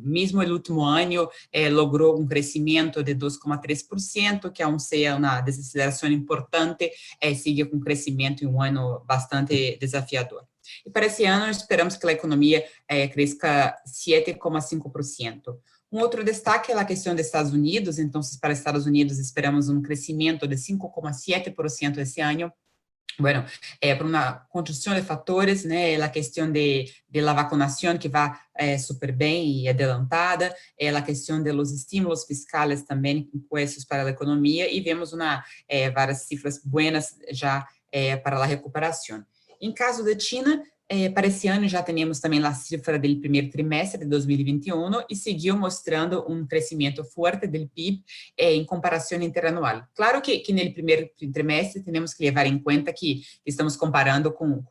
mesmo no último ano, logrou um crescimento de 2,3%, que é uma desaceleração importante, sigue com crescimento em um ano bastante desafiador. E para esse ano, esperamos que a economia cresça 7,5%. Outro destaque é a questão dos Estados Unidos. Então, para os Estados Unidos, esperamos um crescimento de 5,7% esse ano. Bueno, por uma conjunção de fatores, né, a questão de la vacunação que vai super bem e adelantada, a questão de los estímulos fiscais também impostos para a economia, e vemos várias cifras buenas já para a recuperação. Em caso da China, para esse ano já temos também a cifra do primeiro trimestre de 2021 e seguiu mostrando um crescimento forte do PIB em comparação interanual. Claro que no primeiro trimestre temos que levar em conta que estamos comparando com o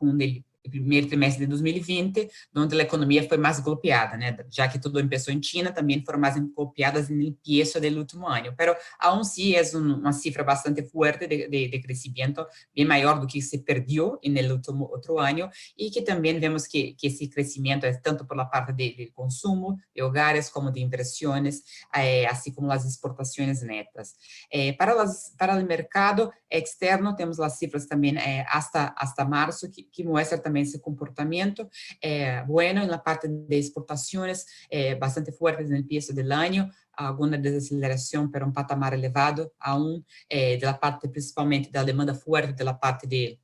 primeiro trimestre de 2020, onde a economia foi mais golpeada, né? Já que tudo começou em China, também foram mais golpeadas no começo do último ano. Mas, aún assim, é uma cifra bastante forte de crescimento, bem maior do que se perdeu no último outro ano, e que também vemos que esse crescimento é tanto por la parte de consumo, de hogares, como de inversões, assim como as exportações netas. Para o mercado externo, temos as cifras também hasta março, que mostram também esse comportamento bueno na parte de exportações, bastante fortes no começo do ano, alguma desaceleração para um patamar elevado, aún da parte principalmente da demanda forte, da parte de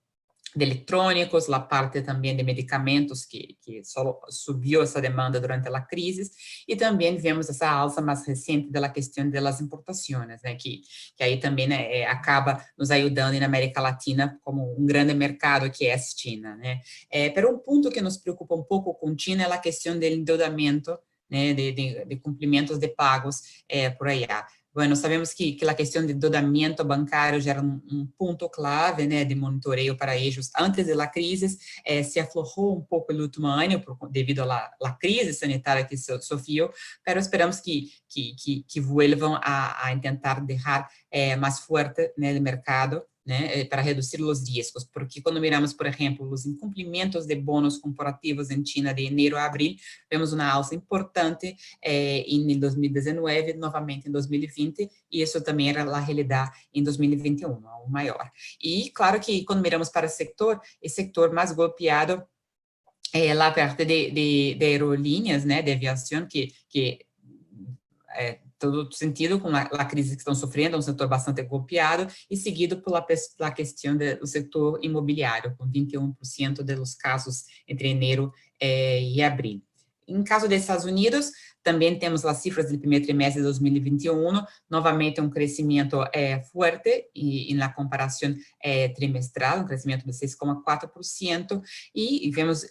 eletrônicos, a parte também de medicamentos, que só subiu essa demanda durante a crise, e também vemos essa alça mais recente da questão das importações, né, que aí também acaba nos ajudando na América Latina como um grande mercado que é a China, né. Pero um ponto que nos preocupa um pouco com China é a questão do endeudamento, né, de cumprimentos de pagos por allá. bueno, sabemos que a questão de endeudamento bancário já era ponto clave, né, de monitoreio para eles antes da crise, se aflojou pouco no último ano devido à crise sanitária que sofreu, mas esperamos que vuelvam a tentar deixar mais forte, né, o mercado, né, para reduzir os riscos, porque quando miramos, por exemplo, os incumprimentos de bônus corporativos em China de janeiro a abril, vemos uma alça importante em 2019, novamente em 2020, e isso também era a realidade em 2021, o maior. E claro que quando miramos para o setor mais golpeado é a parte de aerolíneas, né, de aviação, que todo sentido com a crise que estão sofrendo, um setor bastante golpeado, e seguido pela questão do setor imobiliário, com 21% dos casos entre janeiro e abril. Em caso dos Estados Unidos, também temos as cifras do primeiro trimestre de 2021, novamente um crescimento forte na comparação trimestral, um crescimento de 6,4%, e vemos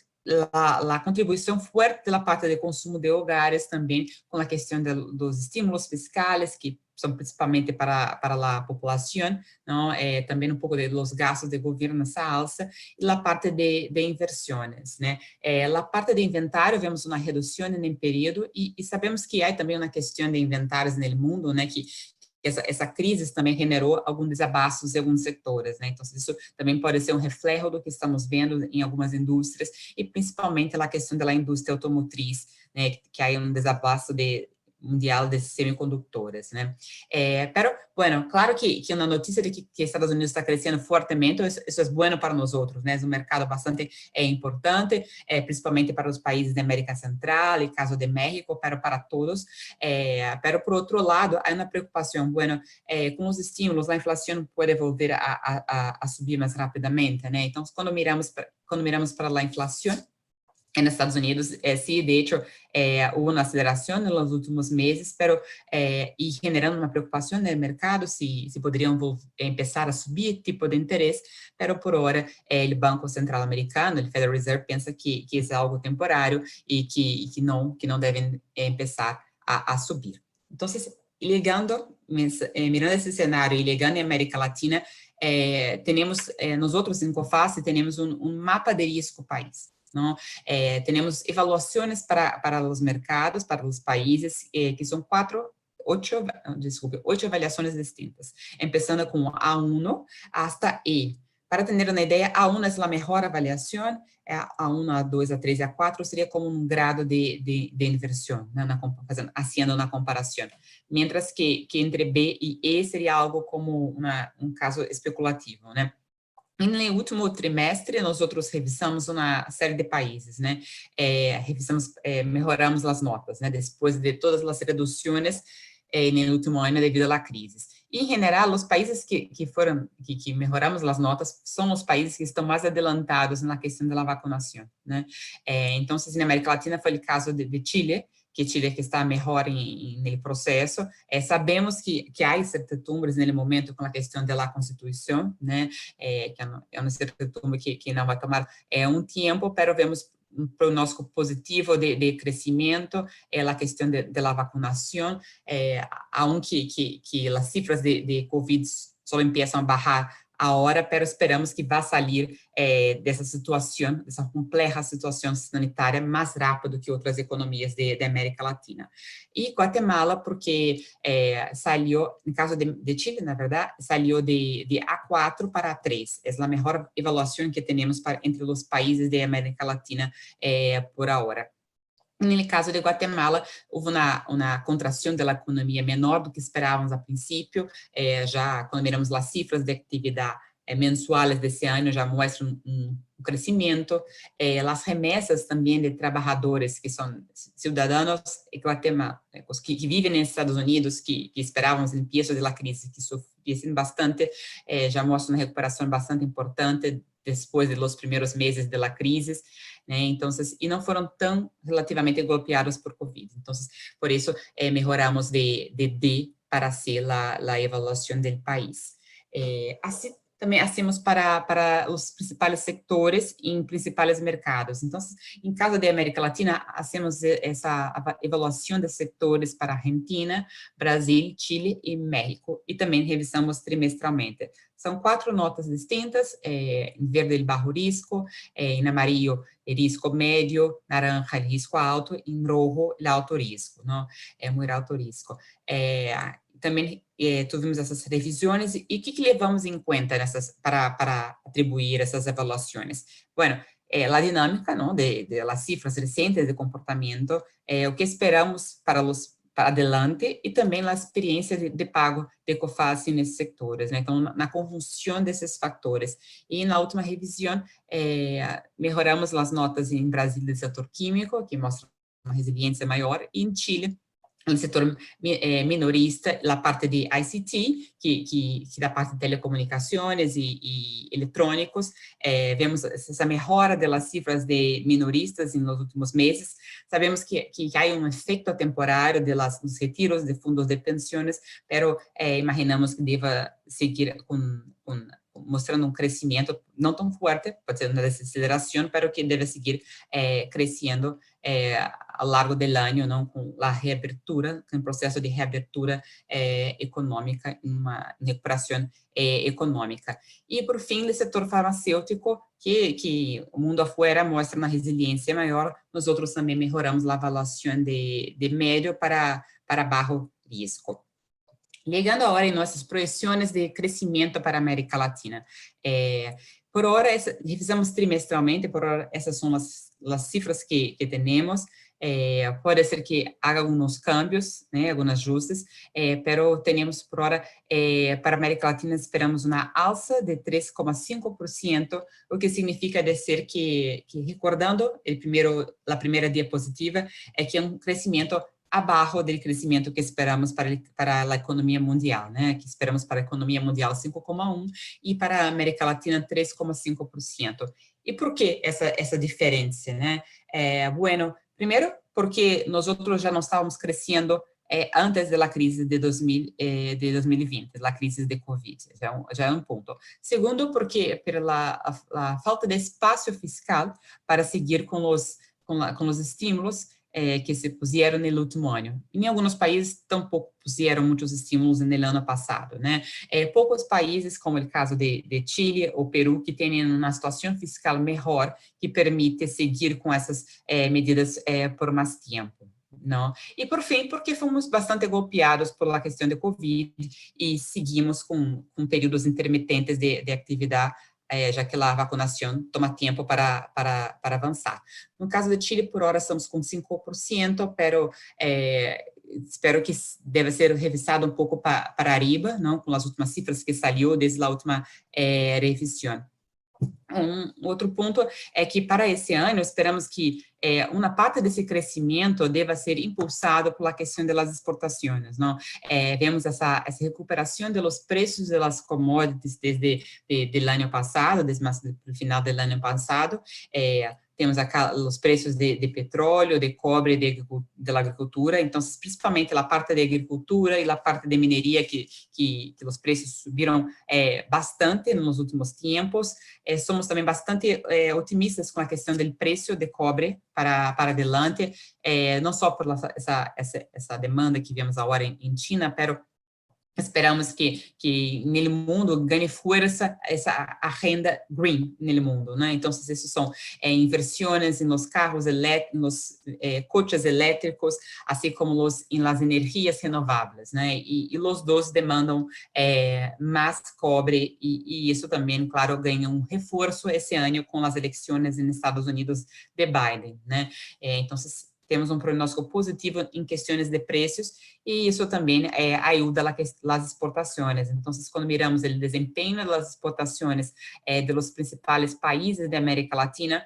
a contribuição forte da parte de consumo de hogares também, com a questão dos estímulos fiscais, que são principalmente para a população, não? Também um pouco dos gastos do governo nessa alça, e a parte de inversões, né? A parte de inventário, vemos uma redução no período, e sabemos que há também uma questão de inventários no mundo, né, que essa crise também generou alguns desabaços em alguns setores, né? Então, isso também pode ser um reflexo do que estamos vendo em algumas indústrias, e principalmente a questão da indústria automotriz, né? Que há um desabaço mundial de semicondutores, né? Pero, bueno, claro que uma notícia de que Estados Unidos está crescendo fortemente, isso é bueno para nós outros, né? É um mercado bastante importante, principalmente para os países da América Central, e caso de México, pero para todos. Pero, por outro lado, há uma preocupação, bueno, com os estímulos, a inflação pode voltar a subir mais rapidamente, né? Então, quando miramos para a inflação, nos Estados Unidos, sí, de hecho, hubo una aceleración en los últimos meses, pero y generando una preocupación en el mercado si podrían empezar a subir tipo de interés, pero por ahora el Banco Central Americano, el Federal Reserve, piensa que es algo temporário y que no deben empezar a subir. Entonces, mirando esse cenário e ligando em América Latina, nós outros em COFACE temos um mapa de risco país. Não? Temos avaliações para os mercados, para os países, que são 8 avaliações distintas, começando com A1 até E. Para ter uma ideia, A1 é a melhor avaliação, A1, A2, A3 e A4 seria como um grado de inversão, né, fazendo na comparação, mientras que entre B e E seria algo como um caso especulativo, né? No último trimestre, nós revisamos uma série de países, né? Melhoramos as notas, né? Depois de todas as reduções no último ano devido à crise. E, em geral, os países que melhoramos as notas são os países que estão mais adelantados na questão da vacinação, né? Então, na América Latina foi o caso de Chile, que está melhor no processo. Sabemos que há incertidumbres no momento com a questão da Constituição, né? Que é uma incertidumbre que não vai tomar um tempo, mas vemos um pronóstico positivo de crescimento, a questão da vacinação, aunque as cifras de Covid só começam a baixar agora, mas esperamos que vá sair dessa situação, dessa complexa situação sanitária mais rápido que outras economias da América Latina. E Guatemala, porque saiu, no caso de Chile, na verdade, saiu de A4 para A3. É a melhor avaliação que temos entre os países da América Latina por agora. No caso de Guatemala, houve uma contração da economia menor do que esperávamos a princípio, já quando miramos as cifras de atividade mensuais desse ano já mostram um crescimento, as remessas também de trabalhadores que são cidadãos que vivem nos Estados Unidos, que esperávamos no início da crise, que sofrem bastante, já mostram uma recuperação bastante importante depois dos primeiros meses da crise, né? Então, e não foram tão relativamente golpeados por Covid. Então, por isso, melhoramos de D para C a avaliação do país. também hacemos para os principais sectores em principais mercados. Então, em caso de América Latina, hacemos essa avaliação de setores para Argentina, Brasil, Chile e México, e também revisamos trimestralmente. São 4 notas distintas, em verde el bajo risco, em amarillo el risco médio, naranja el risco alto, em rojo el alto risco, não? Muito alto risco. Também tivemos essas revisões, e o que levamos em conta para atribuir essas avaliações? Bueno, a dinâmica, não, de las cifras recentes de comportamento, o que esperamos para adelante, e também a experiência de pago de COFACE nesses setores, né? Então, na conjunção desses fatores. E na última revisão, melhoramos as notas em Brasil do setor químico, que mostra uma resiliência maior, e em Chile, no setor minorista, a parte de ICT, que da parte de telecomunicações e eletrônicos, vemos essa melhora das cifras de minoristas nos últimos meses. Sabemos que há um efeito temporário dos retiros de fundos de pensões, mas imaginamos que deva seguir mostrando um crescimento não tão forte, pode ser uma desaceleração, mas que deve seguir crescendo ao longo do ano, não, com a reabertura, com o processo de reabertura econômica, uma recuperação econômica. E, por fim, o setor farmacêutico, que o mundo afora mostra uma resiliência maior, nós outros também melhoramos a avaliação de médio para baixo risco. Chegando agora em nossas projeções de crescimento para a América Latina. Por hora, revisamos trimestralmente, por hora, essas são as cifras que temos. Pode ser que haja alguns cambios, né, alguns ajustes, mas temos por hora, para a América Latina, esperamos uma alça de 3,5%, o que significa dizer que recordando a primeira diapositiva, que é um crescimento abaixo do crescimento que esperamos para a economia mundial, né? Que esperamos para a economia mundial 5,1% e para a América Latina 3,5%. E por que essa diferença, né? Bueno, primeiro, porque nós outros já não estávamos crescendo antes da crise de 2020, da crise de Covid, já é um ponto. Segundo, porque pela a falta de espaço fiscal para seguir com os estímulos que se puseram no último ano. Em alguns países, tampouco puseram muitos estímulos no ano passado, né? Poucos países, como o caso de Chile ou Peru, que têm uma situação fiscal melhor, que permite seguir com essas medidas por mais tempo. Não? E, por fim, porque fomos bastante golpeados pela questão de Covid e seguimos com períodos intermitentes de atividade, já que a vacinação toma tempo para avançar. No caso de Chile, por hora, estamos com 5%, pero espero que deve ser revisado um pouco para arriba, não, com as últimas cifras que saiu desde a última revisão. Outro ponto é que para esse ano esperamos que uma parte desse crescimento deva ser impulsado pela questão das exportações, não? Vemos essa recuperação dos preços das commodities desde o ano passado, desde o final do ano passado. Temos os preços de petróleo, de cobre, da agricultura, então, principalmente a parte de agricultura e a parte de mineria, que os preços subiram bastante nos últimos tempos. Somos também bastante otimistas com a questão do preço de cobre para adelante, não só por essa demanda que vemos agora em China, mas esperamos que no mundo ganhe força essa agenda green no mundo, né? Então, essas são inversões nos carros elétricos, nos coches elétricos, assim como nas energias renováveis, né? E os dois demandam mais cobre e isso também, claro, ganha um reforço esse ano com as eleições nos Estados Unidos de Biden, né? Então, temos um prognóstico positivo em questões de preços e isso também ajuda as exportações. Então, quando miramos o desempenho das exportações dos principais países da América Latina,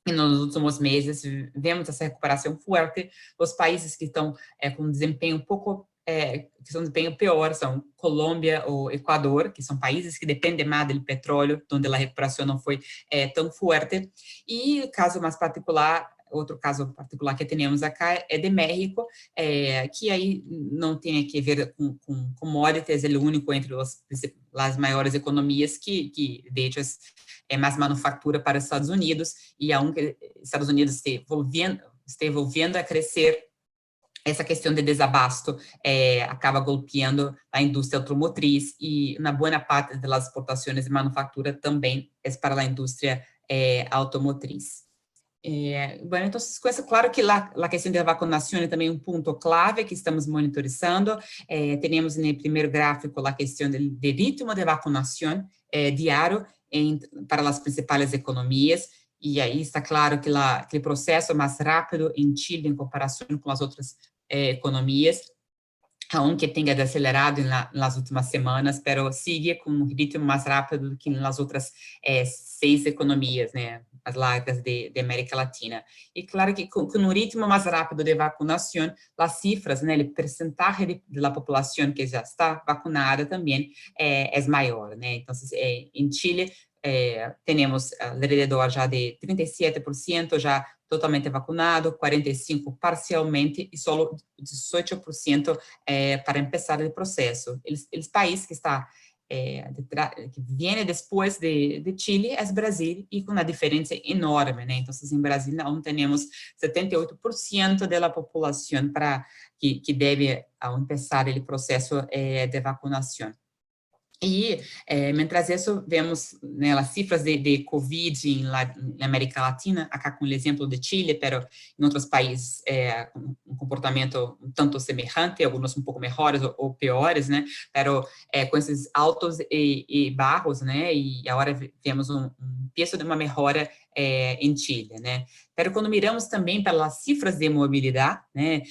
e nos últimos meses vemos essa recuperação forte. Os países que estão com desempenho que são desempenho pior são Colômbia ou Equador, que são países que dependem mais do petróleo, onde a recuperação não foi tão forte. E o caso mais particular outro caso particular que temos acá é de México, que aí não tem a ver com commodities, é o único entre as maiores economias que de hecho, é mais manufatura para os Estados Unidos, e aunque Estados Unidos esteja volvendo a crescer, essa questão de desabasto acaba golpeando a indústria automotriz, e uma boa parte das exportações de manufatura também é para a indústria automotriz. Bueno, então, com isso, claro que a questão da vacinação é também um ponto clave que estamos monitorizando. Temos no primeiro gráfico a questão do ritmo de vacinação diário para as principais economias, e aí está claro que o processo é mais rápido em Chile em comparação com as outras economias, aunque tenha acelerado nas últimas semanas, mas sigue com um ritmo mais rápido do que nas outras 6 economias, né, as largas de América Latina. E claro que com um ritmo mais rápido de vacinação, as cifras, né, o percentagem da população que já está vacunada também é maior, né. Então, em Chile, temos alrededor já de 37% já totalmente vacunado, 45% parcialmente e só 18% para começar o processo. O país que está que vem depois de Chile é Brasil, e com uma diferença enorme, né? Então, em Brasil, não temos 78% da população que deve começar o processo de vacinação. E, mientras isso, vemos, né, as cifras de Covid na América Latina, acá com o exemplo de Chile, mas em outros países um comportamento um tanto semelhante, alguns um pouco melhores ou piores, né, mas com esses altos e baixos, né, e agora vemos um peso de uma melhora em Chile, né. Mas quando miramos também pelas cifras de mobilidade, né,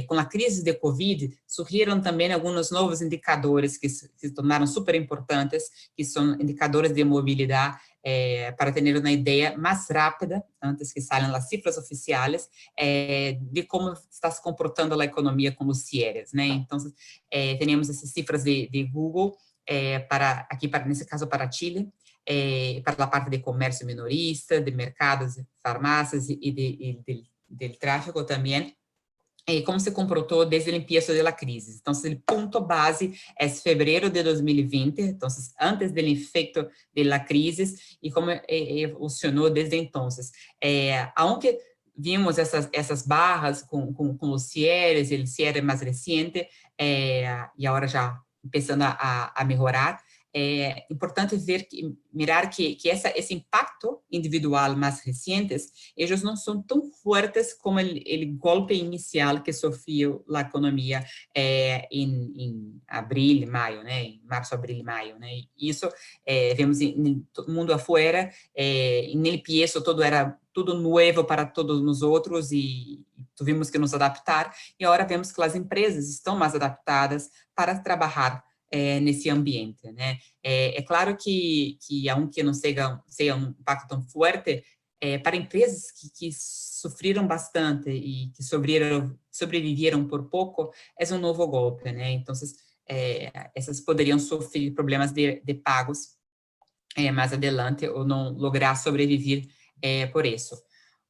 com a crise de Covid, surgiram também alguns novos indicadores que se tornaram super importantes, que são indicadores de mobilidade, para ter uma ideia mais rápida, antes que saiam as cifras oficiais, de como está se comportando a economia com os cierres, né? Então, temos essas cifras de Google, nesse caso, para Chile, para a parte de comércio minorista, de mercados, farmácias e do tráfego também, como se comportou desde o início da crise. Então, o ponto base é fevereiro de 2020, então, antes do efeito da crise, e como evolucionou desde então. Aunque vimos essas barras com os cierres, o cierre mais recente, e agora já começando a melhorar, é importante mirar que esse impacto individual mais recentes, eles não são tão fortes como o golpe inicial que sofreu a economia em abril, maio, né, em março, abril e maio, né. Isso vemos no mundo afora, no começo era tudo novo para todos nós outros e tivemos que nos adaptar, e agora vemos que as empresas estão mais adaptadas para trabalhar nesse ambiente, né? É claro que aunque não seja um impacto tão forte, para empresas que sofreram bastante e que sobreviveram por pouco, é um novo golpe, né? Então, essas poderiam sofrer problemas de pagos mais adelante ou não lograr sobreviver por isso.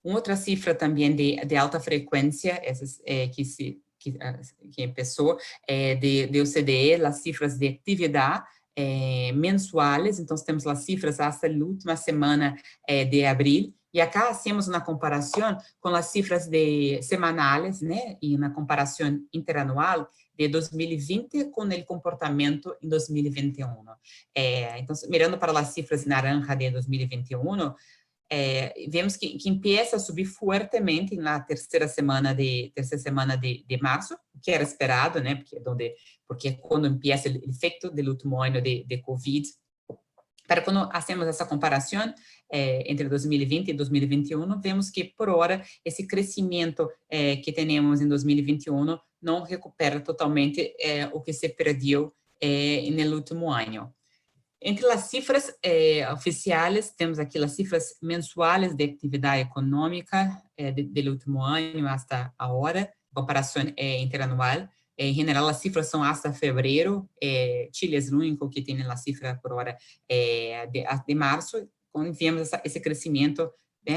Uma outra cifra também de alta frequência, essas que começou, de OCDE, as cifras de atividade mensuais, então temos as cifras até a última semana de abril, e acá hacemos uma comparação com as cifras semanais, né, e uma comparação interanual de 2020 com o comportamento em 2021. Então, mirando para as cifras naranja de 2021, vemos que empieza a subir fortemente na terceira semana de março, que era esperado, né, porque quando empieza o efeito do último ano de Covid. Para quando hacemos essa comparação entre 2020 e 2021, vemos que, por hora, esse crescimento que temos em 2021 não recupera totalmente o que se perdeu no último ano. Entre as cifras oficiais, temos aqui as cifras mensuais de atividade econômica do último ano até agora, comparação interanual. Em geral, as cifras são até fevereiro. Chile é o único que tem a cifra por hora de março, onde vemos esse crescimento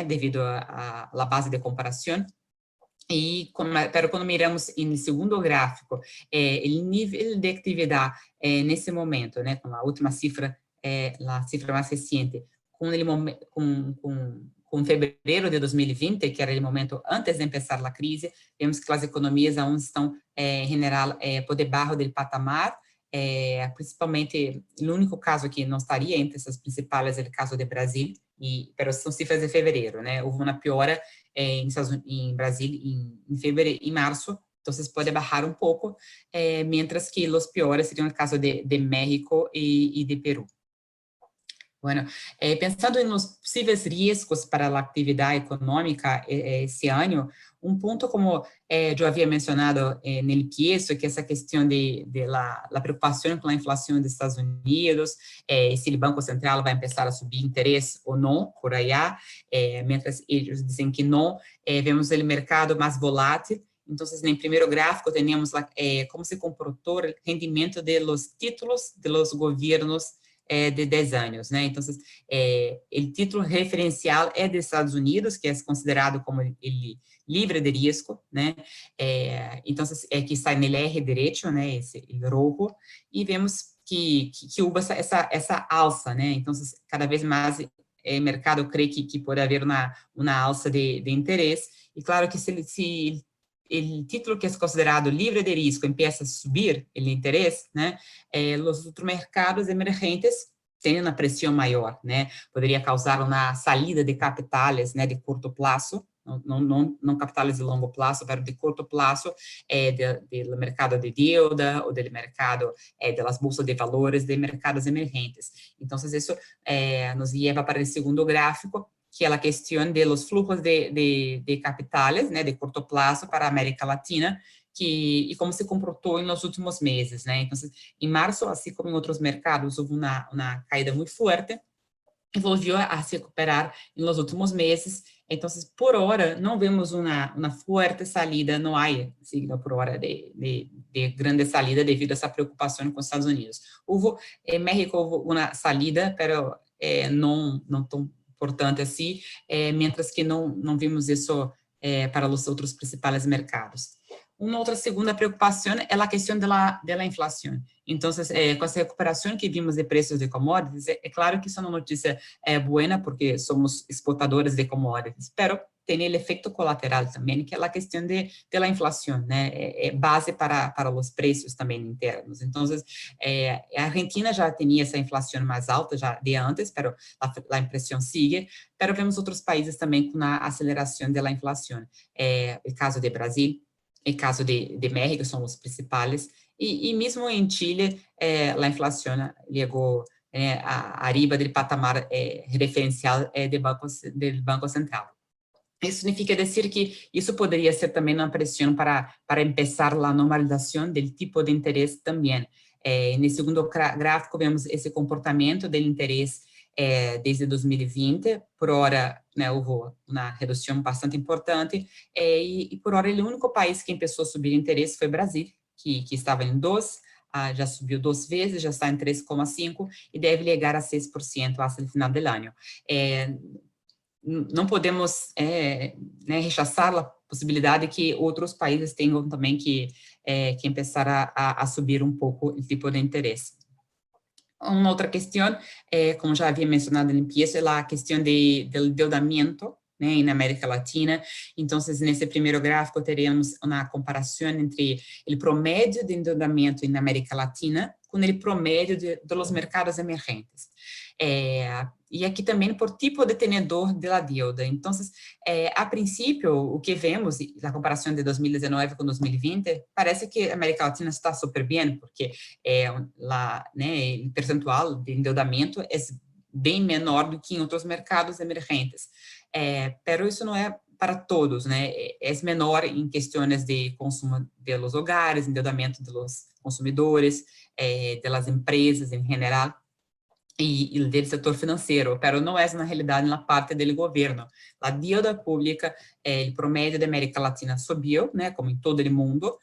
devido a la base de comparación. Pero quando miramos no segundo gráfico, o nível de atividade nesse momento, né, com a última cifra, a cifra mais recente, com fevereiro de 2020, que era o momento antes de começar a crise, vemos que as economias ainda estão, em geral, por debaixo do patamar. Principalmente, o único caso que não estaria entre essas principais é o caso do Brasil, pero são cifras de fevereiro, né? Houve uma piora em Brasil em março, então pode baixar um pouco, mientras que os piores seriam o caso de México e de Peru. Bueno, pensando nos possíveis riscos para a atividade econômica esse ano, ponto como eu havia mencionado no início, que essa questão de la preocupação com a inflação dos Estados Unidos, se o Banco Central vai começar a subir interesse ou não, por aí, mientras eles dizem que não, vemos o mercado mais volátil. Então, no primeiro gráfico, temos como se comportou o rendimento de los títulos de los governos de 10 anos, né? Então, o título referencial é dos Estados Unidos, que é considerado como ele livre de risco, né? Então, que está no R direito, né? Esse rojo, e vemos que houve essa alça, né? Então, cada vez mais o mercado crê que pode haver uma alça de interesse, e claro que se o título que é considerado livre de risco empieza a subir o interesse, né, os outros mercados emergentes têm uma pressão maior, né, poderia causar uma saída de capitais, né, de curto prazo, não capitais de longo prazo, mas de curto prazo, do mercado de dívida ou do mercado das bolsas de valores de mercados emergentes. Então, isso nos leva para o segundo gráfico, que é a questão de los flujos de capitais, né, de curto prazo para a América Latina, e como se comportou nos últimos meses, né? Então, em março, assim como em outros mercados, houve uma caída muito forte, e voltou a se recuperar nos últimos meses. Então, por hora, não vemos uma forte saída, não há signo por hora de grande saída devido a essa preocupação com os Estados Unidos. Em México houve uma saída, mas não tão importante assim, mientras que não vimos isso para os outros principais mercados. Uma outra segunda preocupação é a questão da inflação. Então, com essa recuperação que vimos de preços de commodities, é claro que isso é uma notícia boa, porque somos exportadores de commodities, mas tem o efeito colateral também, que é a questão da inflação, né? É base para os preços também internos. Então, a Argentina já tinha essa inflação mais alta já de antes, mas a impressão sigue, mas vemos outros países também com a aceleração da inflação. O caso de Brasil, o caso de México são os principais, e mesmo em Chile, a inflação chegou arriba do patamar referencial do Banco Central. Isso significa dizer que isso poderia ser também uma pressão para começar a normalização do tipo de interesse também. No segundo gráfico, vemos esse comportamento do interesse desde 2020, por hora, né, houve uma redução bastante importante, e por hora o único país que começou a subir interesse foi o Brasil, que estava em 2, já subiu 2 vezes, já está em 3,5 e deve chegar a 6% até o final do ano. Não podemos rechaçar a possibilidade que outros países tenham também que começar a subir um pouco o tipo de interesse. Uma outra questão, como já havia mencionado no início, é a questão do endeudamento, né, na América Latina. Então, nesse primeiro gráfico, teríamos uma comparação entre o promédio de endeudamento na América Latina com o promédio dos mercados emergentes. E aqui também por tipo de tenedor de la deuda. Então, a princípio, o que vemos, na comparação de 2019 com 2020, parece que a América Latina está super bem, porque o percentual de endeudamento é bem menor do que em outros mercados emergentes. Mas isso não é para todos, né? É menor em questões de consumo de los hogares, endeudamento dos consumidores, das empresas em geral, e do setor financeiro, mas não é na realidade na parte do governo. A dívida pública, o promédio da América Latina subiu, né, como em todo o mundo,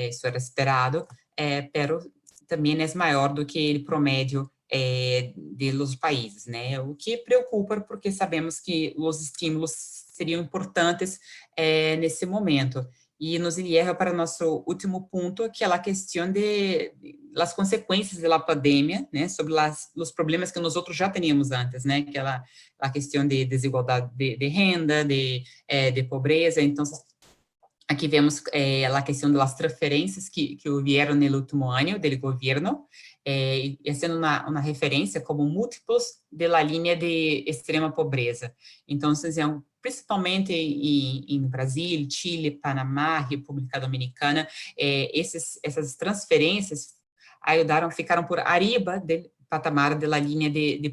isso era esperado, mas também é maior do que o promédio de los países, né? O que preocupa, porque sabemos que os estímulos seriam importantes nesse momento. E nos leva para o nosso último ponto, que é a questão das consequências da pandemia, né, sobre os problemas que nós outros já tínhamos antes, né, que é a questão de desigualdade de renda, de pobreza. Então, aqui vemos a questão das transferências que vieram no último ano do governo, e sendo uma referência como múltiplos da linha de extrema pobreza. Então, principalmente em Brasil, Chile, Panamá, República Dominicana, essas transferências ficaram por arriba do patamar da linha de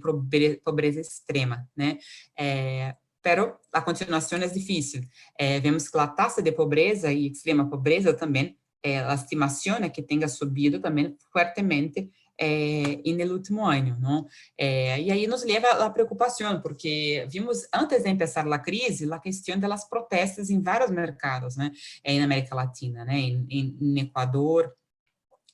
pobreza extrema, né? Pero a continuação é difícil. Vemos que a taxa de pobreza e extrema pobreza também, a estimação é que tenha subido também fortemente no último ano, não? E aí nos leva à preocupação, porque vimos antes de começar a crise, a questão das protestas em vários mercados, né? Na América Latina, né? Em Equador,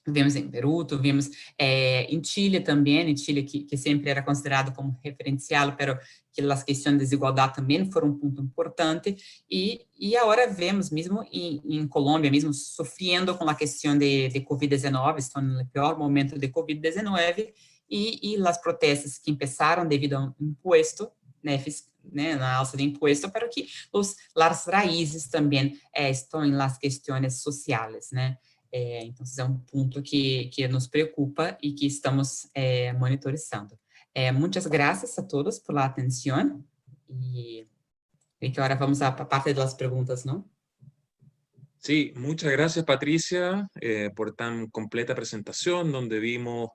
vimos em Peru, vimos em Chile também, em Chile que sempre era considerado como referencial, pero que as questões de desigualdade também foram um ponto importante, e agora vemos mesmo em Colômbia, mesmo sofrendo com a questão de Covid-19, estão no pior momento de Covid-19, e as protestas que começaram devido a imposto, né, na alça de imposto, para que as raízes também estão nas questões sociais, né? Então, é um ponto que nos preocupa e que estamos monitorizando. Muitas graças a todos por la atenção, e que agora vamos à parte das perguntas, não? Sí, muchas gracias Patricia por tan completa presentación donde vimos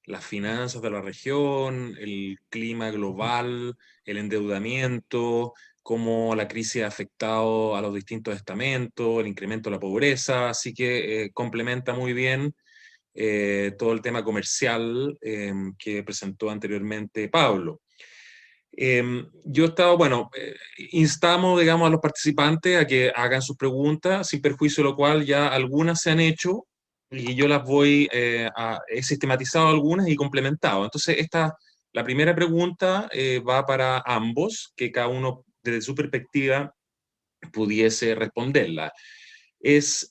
las finanzas de la región, el clima global, el endeudamiento, cómo la crisis ha afectado a los distintos estamentos, el incremento de la pobreza, así que complementa muy bien todo el tema comercial que presentó anteriormente Pablo. Yo he estado, bueno, instamos, digamos, a los participantes a que hagan sus preguntas, sin perjuicio de lo cual ya algunas se han hecho y yo las voy, he sistematizado algunas y complementado. Entonces, la primera pregunta va para ambos, que cada uno desde su perspectiva pudiese responderla. Es,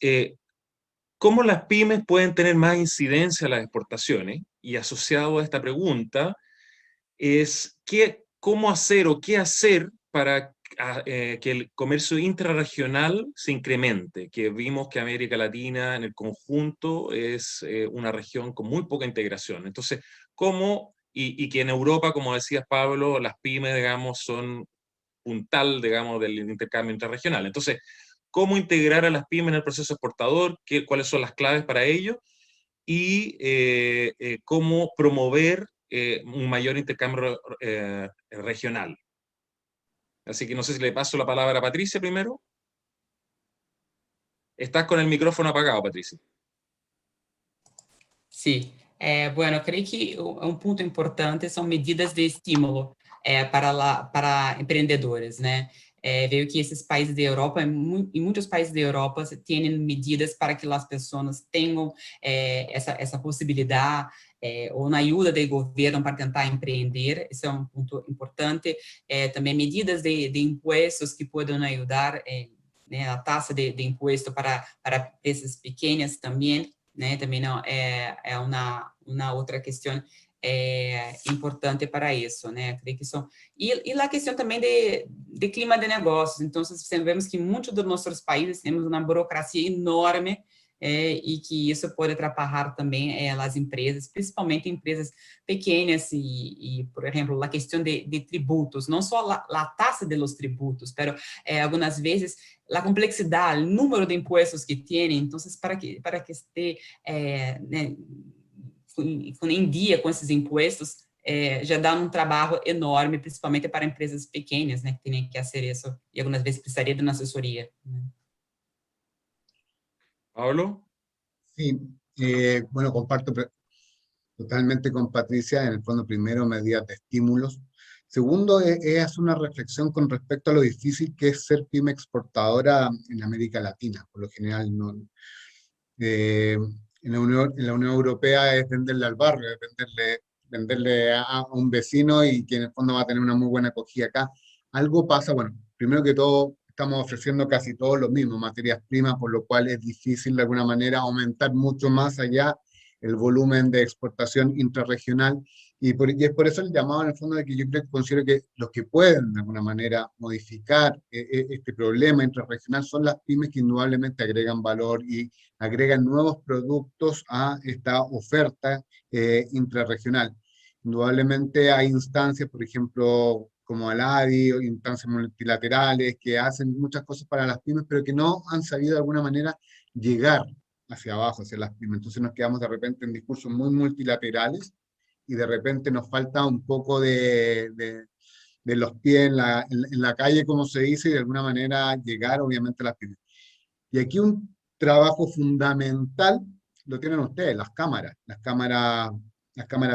¿cómo las pymes pueden tener más incidencia en las exportaciones? Y asociado a esta pregunta es, ¿cómo hacer o qué hacer para que el comercio intrarregional se incremente? Que vimos que América Latina en el conjunto es una región con muy poca integración. Entonces, ¿cómo? Y que en Europa, como decías Pablo, las pymes, digamos, son puntal, digamos, del intercambio intrarregional. Entonces, ¿cómo integrar a las pymes en el proceso exportador? ¿Cuáles son las claves para ello? Y cómo promover un mayor intercambio regional. Así que no sé si le paso la palabra a Patricia primero. Estás con el micrófono apagado, Patricia. Sim. Bueno, creio que ponto importante são medidas de estímulo para empreendedores, né? Veio que esses países da Europa, em muitos países da Europa, têm medidas para que as pessoas tenham essa possibilidade, ou na ajuda do governo para tentar empreender. Isso é um ponto importante. Também medidas de impostos que podem ajudar, né, a taxa de imposto para empresas pequenas também, né? Também não é uma outra questão importante para isso, né? Creio que são e a questão também de clima de negócios. Então, vemos que muitos dos nossos países temos uma burocracia enorme, e que isso pode atrapalhar também as empresas, principalmente empresas pequenas e, por exemplo, a questão de tributos, não só a taxa de los tributos, mas algumas vezes a complexidade, o número de impostos que tem. Então, para que esteja né, em dia com esses impostos, já dá um trabalho enorme, principalmente para empresas pequenas, né, que têm que fazer isso, e algumas vezes precisaria de uma assessoria, né? Pablo. Sí, bueno, comparto totalmente con Patricia. En el fondo, primero, medidas de estímulos. Segundo, es hacer una reflexión con respecto a lo difícil que es ser pyme exportadora en América Latina. Por lo general, no, en la Unión Europea es venderle al barrio, es venderle venderle a un vecino y que en el fondo va a tener una muy buena acogida acá. Algo pasa, bueno, primero que todo, estamos ofreciendo casi todos los mismos materias primas, por lo cual es difícil de alguna manera aumentar mucho más allá el volumen de exportación intrarregional. Y es por eso el llamado en el fondo de que yo creo, considero que los que pueden de alguna manera modificar este problema intrarregional son las pymes que indudablemente agregan valor y agregan nuevos productos a esta oferta intrarregional. Indudablemente hay instancias, por ejemplo, como Aladi, o instancias multilaterales que hacen muchas cosas para las pymes, pero que no han sabido de alguna manera llegar hacia abajo, hacia las pymes. Entonces nos quedamos de repente en discursos muy multilaterales y de repente nos falta un poco de los pies en la calle, como se dice, y de alguna manera llegar obviamente a las pymes. Y aquí un trabajo fundamental lo tienen ustedes, las cámaras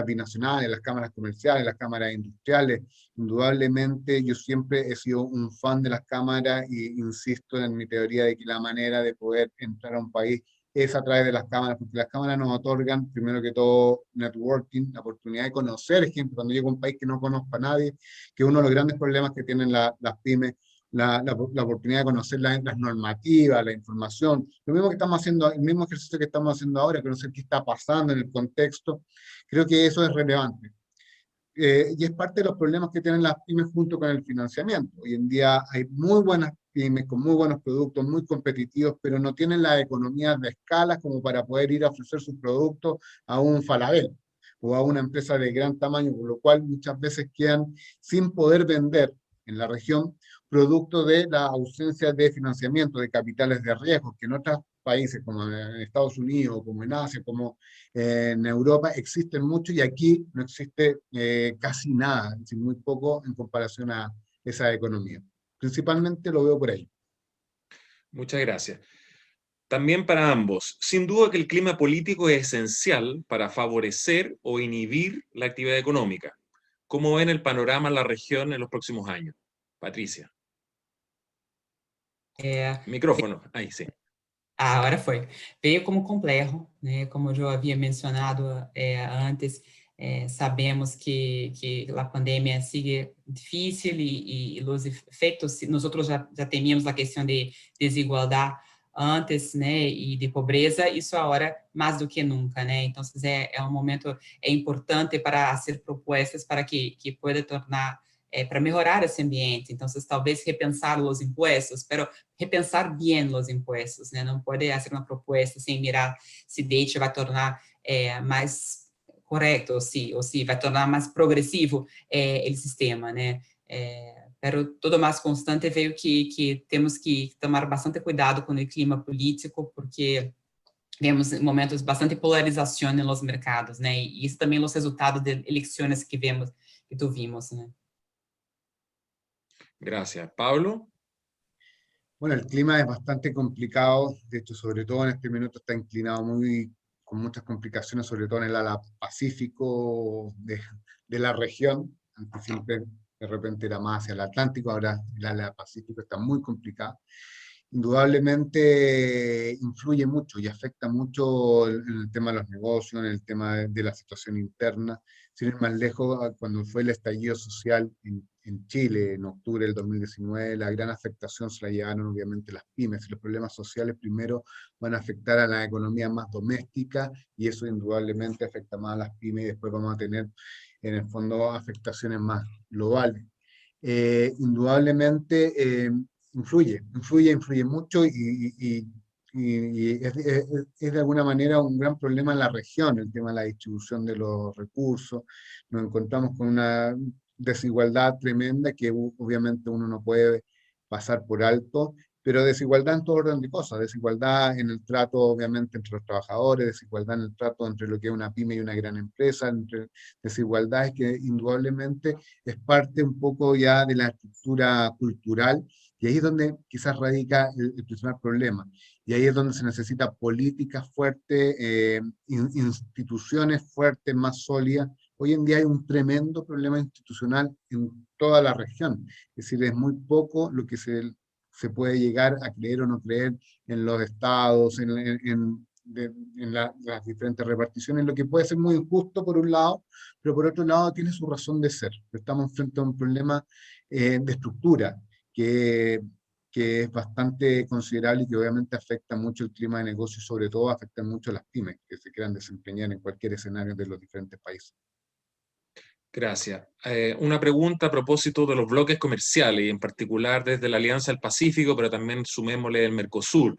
binacionales, las cámaras comerciales, las cámaras industriales. Indudablemente yo siempre he sido un fan de las cámaras y insisto en mi teoría de que la manera de poder entrar a un país es a través de las cámaras, porque las cámaras nos otorgan, primero que todo, networking, la oportunidad de conocer gente. Cuando llego a un país que no conozco a nadie, que uno de los grandes problemas que tienen las pymes, la oportunidad de conocer las normativas, la información, lo mismo que estamos haciendo, el mismo ejercicio que estamos haciendo ahora, conocer qué está pasando en el contexto, creo que eso es relevante. Y es parte de los problemas que tienen las pymes junto con el financiamiento. Hoy en día hay muy buenas pymes con muy buenos productos, muy competitivos, pero no tienen las economías de escala como para poder ir a ofrecer sus productos a un Falabella o a una empresa de gran tamaño, por lo cual muchas veces quedan sin poder vender en la región producto de la ausencia de financiamiento de capitales de riesgo, que en otros países como en Estados Unidos, como en Asia, como en Europa, existen muchos y aquí no existe casi nada, es decir, muy poco en comparación a esa economía. Principalmente lo veo por ahí. Muchas gracias. También para ambos, sin duda que el clima político es esencial para favorecer o inhibir la actividad económica. ¿Cómo ven el panorama en la región en los próximos años? Patricia. Micrófono, ahí sí. Agora foi. Veio como complexo, né? Como eu já havia mencionado antes, sabemos que a pandemia sigue difícil e os efeitos, nós já temíamos a questão de desigualdade antes, né, e de pobreza, isso agora mais do que nunca, né? Então, é um momento importante para ser propostas para que pueda tornar para melhorar esse ambiente. Então, talvez repensar os impostos, pero repensar bem os impostos, né? Não pode fazer uma proposta sem mirar se de hecho vai tornar mais correto ou se vai tornar mais progressivo o sistema, né? Pero todo mais constante veio que temos que tomar bastante cuidado com o clima político, porque vemos momentos bastante polarização nos mercados, né? E isso também os resultados de eleições que tuvimos, né? Gracias. Pablo. Bueno, el clima es bastante complicado, de hecho, sobre todo en este minuto está inclinado con muchas complicaciones, sobre todo en el ala pacífico de la región, antes siempre de repente era más hacia el Atlántico, ahora el ala pacífico está muy complicado. Indudablemente influye mucho y afecta mucho en el tema de los negocios, en el tema de la situación interna. Sin ir más lejos, cuando fue el estallido social en Chile, en octubre del 2019, la gran afectación se la llevaron obviamente las pymes. Los problemas sociales primero van a afectar a la economía más doméstica y eso indudablemente afecta más a las pymes y después vamos a tener en el fondo afectaciones más globales. Indudablemente influye mucho y es de alguna manera un gran problema en la región, el tema de la distribución de los recursos. Nos encontramos con una desigualdad tremenda que obviamente uno no puede pasar por alto, pero desigualdad en todo orden de cosas, desigualdad en el trato obviamente entre los trabajadores, desigualdad en el trato entre lo que es una pyme y una gran empresa, entre desigualdades que indudablemente es parte un poco ya de la estructura cultural, y ahí es donde quizás radica el principal problema. Y ahí es donde se necesita políticas fuertes, instituciones fuertes, más sólidas. Hoy en día hay un tremendo problema institucional en toda la región. Es decir, es muy poco lo que se puede llegar a creer o no creer en los estados, las diferentes reparticiones, lo que puede ser muy injusto por un lado, pero por otro lado tiene su razón de ser. Estamos frente a un problema de estructura que, que es bastante considerable y que obviamente afecta mucho el clima de negocio y sobre todo afecta mucho a las pymes que se quieran desempeñar en cualquier escenario de los diferentes países. Gracias. Una pregunta a propósito de los bloques comerciales, y en particular desde la Alianza del Pacífico, pero también sumémosle el Mercosur.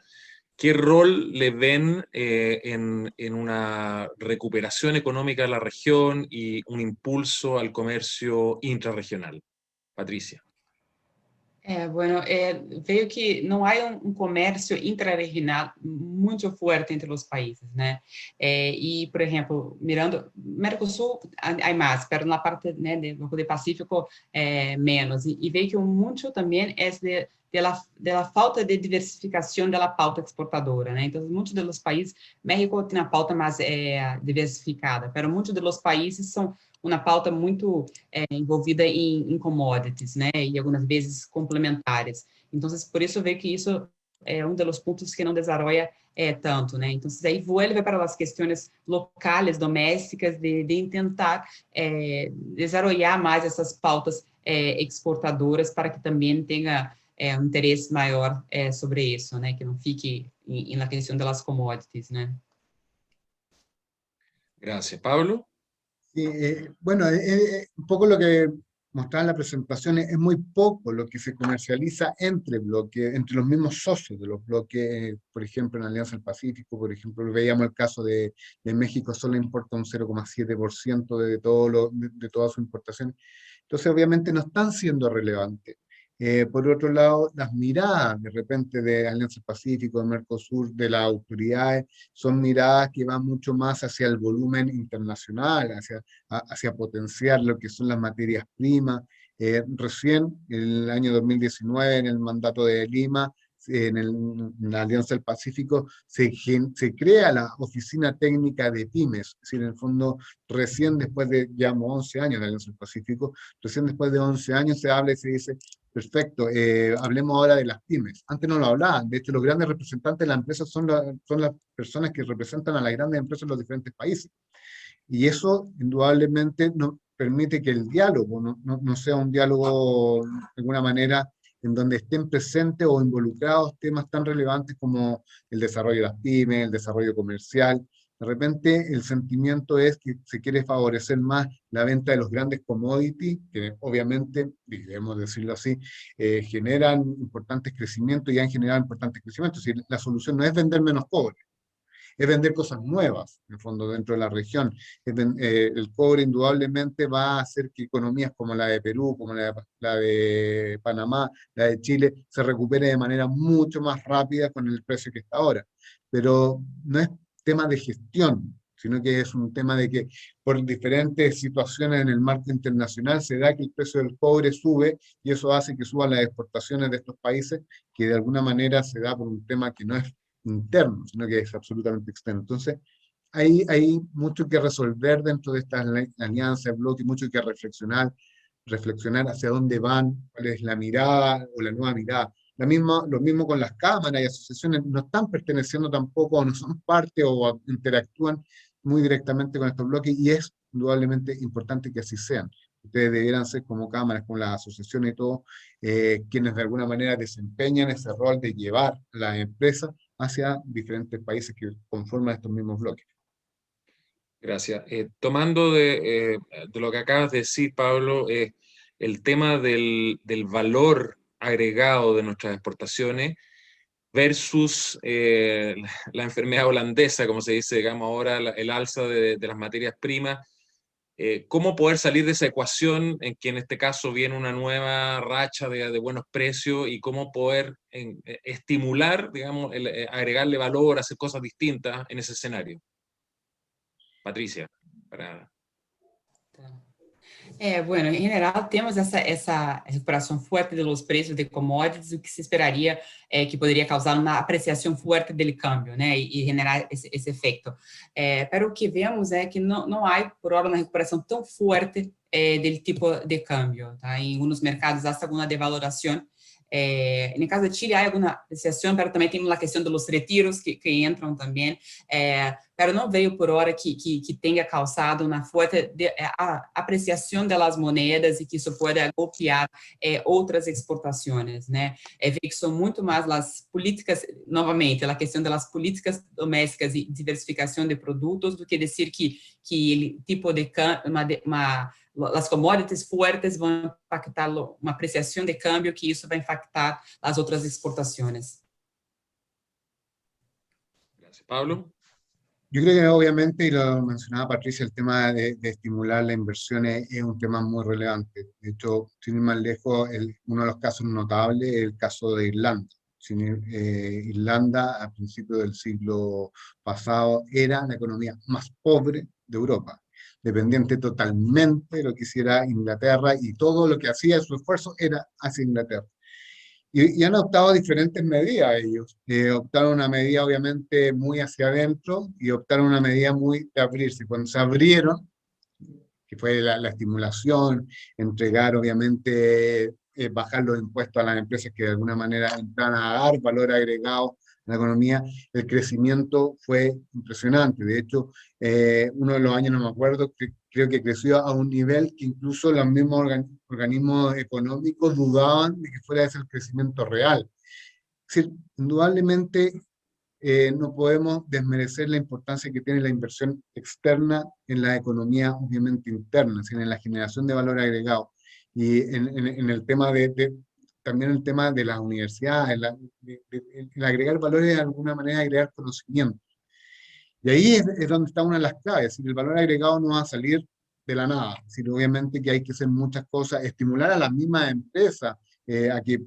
¿Qué rol le ven en una recuperación económica de la región y un impulso al comercio intrarregional? Patricia. Bueno, veio que não há comércio intrarregional muito forte entre os países, né? E, por exemplo, mirando Mercosul, há mais, pero na parte, né, do Pacífico, menos. E veio que muito também é de la falta de diversificação da pauta exportadora, né? Então, muitos dos países, México tem a pauta mais diversificada, pero muitos dos países são uma pauta muito envolvida em commodities, né, e algumas vezes complementares. Então, por isso eu vejo que isso é dos pontos que não desarrolla tanto, né. Então, aí vuelve para as questões locais, domésticas, de tentar desarrollar mais essas pautas exportadoras para que também tenha um interesse maior sobre isso, né, que não fique na questão das commodities, né. Gracias. Pablo. Sí, bueno, un poco lo que mostraba en la presentación, es muy poco lo que se comercializa entre bloques, entre los mismos socios de los bloques, por ejemplo, en la Alianza del Pacífico, por ejemplo, veíamos el caso de México, solo importa un 0,7% de toda su importación. Entonces, obviamente, no están siendo relevantes. Por otro lado, las miradas de repente de Alianza Pacífico, de Mercosur, de las autoridades, son miradas que van mucho más hacia el volumen internacional, hacia potenciar lo que son las materias primas. Recién, en el año 2019, en el mandato de Lima, en la Alianza del Pacífico, se crea la Oficina Técnica de Pymes, es decir, en el fondo, recién después de, digamos, 11 años de la Alianza del Pacífico, recién después de 11 años se habla y se dice, perfecto, hablemos ahora de las pymes. Antes no lo hablaban, de hecho los grandes representantes de las empresas son las personas que representan a las grandes empresas en los diferentes países. Y eso indudablemente no permite que el diálogo no sea un diálogo de alguna manera en donde estén presentes o involucrados temas tan relevantes como el desarrollo de las pymes, el desarrollo comercial. De repente el sentimiento es que se quiere favorecer más la venta de los grandes commodities, que obviamente, debemos decirlo así, generan importantes crecimientos y han generado importantes crecimientos. Es decir, la solución no es vender menos cobre, es vender cosas nuevas, en el fondo, dentro de la región. El cobre indudablemente va a hacer que economías como la de Perú, como la de Panamá, la de Chile, se recupere de manera mucho más rápida con el precio que está ahora. Pero no es tema de gestión, sino que es un tema de que por diferentes situaciones en el marco internacional se da que el precio del cobre sube y eso hace que suban las exportaciones de estos países, que de alguna manera se da por un tema que no es interno, sino que es absolutamente externo. Entonces, hay mucho que resolver dentro de estas alianzas, bloques, mucho que reflexionar hacia dónde van, cuál es la mirada o la nueva mirada. Lo mismo con las cámaras y asociaciones, no están perteneciendo tampoco, o no son parte o interactúan muy directamente con estos bloques, y es indudablemente importante que así sean. Ustedes debieran ser como cámaras, con las asociaciones y todo, quienes de alguna manera desempeñan ese rol de llevar a las empresas hacia diferentes países que conforman estos mismos bloques. Gracias. Tomando de lo que acabas de decir, Pablo, el tema del valor agregado de nuestras exportaciones versus la enfermedad holandesa, como se dice, digamos ahora, el alza de las materias primas. ¿Cómo poder salir de esa ecuación en que en este caso viene una nueva racha de buenos precios, y cómo poder estimular, digamos, agregarle valor, hacer cosas distintas en ese escenario? Patricia, para... Bueno, em geral, temos essa recuperação forte dos preços de commodities, o que se esperaria que poderia causar uma apreciação forte do câmbio, né, e generar esse efeito. Pero o que vemos é que não há, por hora, uma recuperação tão forte do tipo de câmbio, tá? Em alguns mercados há uma devaloração En el caso de Chile hay alguna apreciación, pero también tenemos la cuestión de los retiros que entran también, pero no veo por ahora que tenga causado una fuerte apreciación de las monedas y que eso pueda golpear outras exportações, né? Ver que são muito mais as políticas, novamente, a questão das políticas domésticas e diversificação de produtos, do que dizer que ele tipo de as commodities fuertes vão impactar uma apreciação de câmbio, que isso vai impactar as outras exportações. Gracias. Pablo. Yo creo que obviamente, y lo mencionaba Patricia, el tema de estimular la inversión es un tema muy relevante. De hecho, sin ir más lejos, uno de los casos notables es el caso de Irlanda. Irlanda, a principios del siglo pasado, era la economía más pobre de Europa, dependiente totalmente de lo que hiciera Inglaterra, y todo lo que hacía su esfuerzo era hacia Inglaterra. Y han optado diferentes medidas ellos. Optaron una medida obviamente muy hacia adentro y optaron una medida muy de abrirse. Cuando se abrieron, que fue la estimulación, entregar obviamente, bajar los impuestos a las empresas que de alguna manera entran a dar valor agregado a la economía, el crecimiento fue impresionante. De hecho, uno de los años, no me acuerdo, creo que creció a un nivel que incluso los mismos organismos económicos dudaban de que fuera ese el crecimiento real. Es decir, indudablemente no podemos desmerecer la importancia que tiene la inversión externa en la economía, obviamente interna, sino en la generación de valor agregado. Y en el tema también el tema de las universidades, el agregar valores de alguna manera, agregar conocimiento. Y ahí es donde está una de las claves. Es decir, el valor agregado no va a salir de la nada, sino obviamente que hay que hacer muchas cosas, estimular a las mismas empresas a que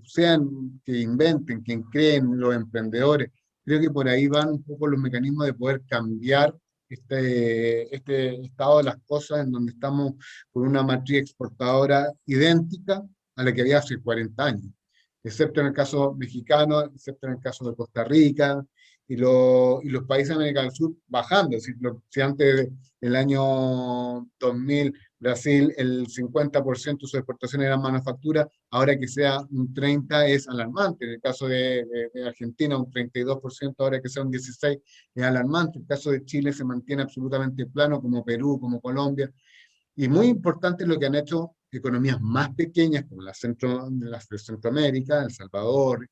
que inventen, que creen, los emprendedores. Creo que por ahí van un poco los mecanismos de poder cambiar este estado de las cosas, en donde estamos con una matriz exportadora idéntica a la que había hace 40 años, excepto en el caso mexicano, excepto en el caso de Costa Rica, y los países de América del Sur bajando. Si antes del año 2000 Brasil el 50% de sus exportaciones eran manufactura, ahora que sea un 30% es alarmante. En el caso de Argentina un 32%, ahora que sea un 16% es alarmante. El caso de Chile se mantiene absolutamente plano, como Perú, como Colombia. Y muy importante lo que han hecho economías más pequeñas, como las de Centroamérica, El Salvador,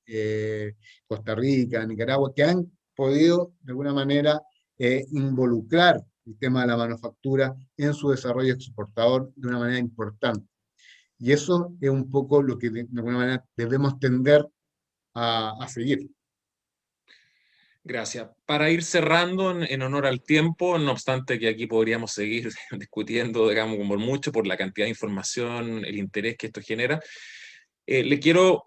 Costa Rica, Nicaragua, que han podido de alguna manera involucrar el tema de la manufactura en su desarrollo exportador de una manera importante. Y eso es un poco lo que de alguna manera debemos tender a seguir. Gracias. Para ir cerrando en honor al tiempo, no obstante que aquí podríamos seguir discutiendo, digamos, por mucho, por la cantidad de información, el interés que esto genera, le quiero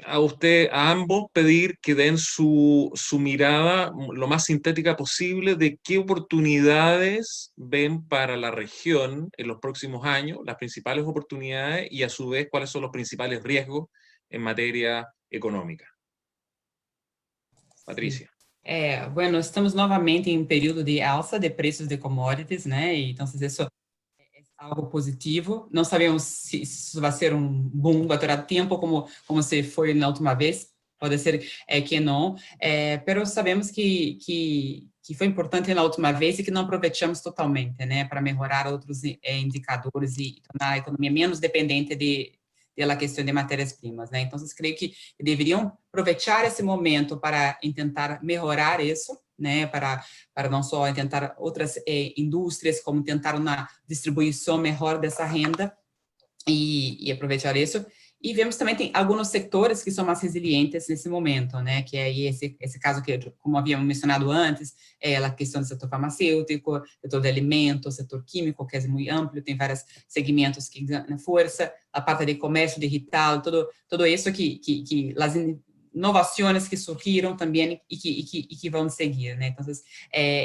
a ambos pedir que den su mirada lo más sintética posible de qué oportunidades ven para la región en los próximos años, las principales oportunidades, y a su vez cuáles son los principales riesgos en materia económica. Patricia. Bueno, estamos novamente em um período de alça de preços de commodities, né? Então, isso é algo positivo. Não sabemos se isso vai ser um boom, vai durar tempo, como se foi na última vez. Pode ser que não. Mas sabemos que foi importante na última vez e que não aproveitamos totalmente, né? Para melhorar outros indicadores e tornar a economia menos dependente da questão de matérias-primas, né? Então, creio que deveriam aproveitar esse momento para tentar melhorar isso, né? Para não só tentar outras indústrias, como tentar uma distribuição melhor dessa renda e aproveitar isso. E vemos também tem alguns setores que são mais resilientes nesse momento, né? Que é esse caso que, como havíamos mencionado antes, a questão do setor farmacêutico, setor de alimentos, setor químico, que é muito amplo, tem vários segmentos que ganham força, a parte de comércio digital, tudo isso que as inovações que surgiram também e que vão seguir, né? Então,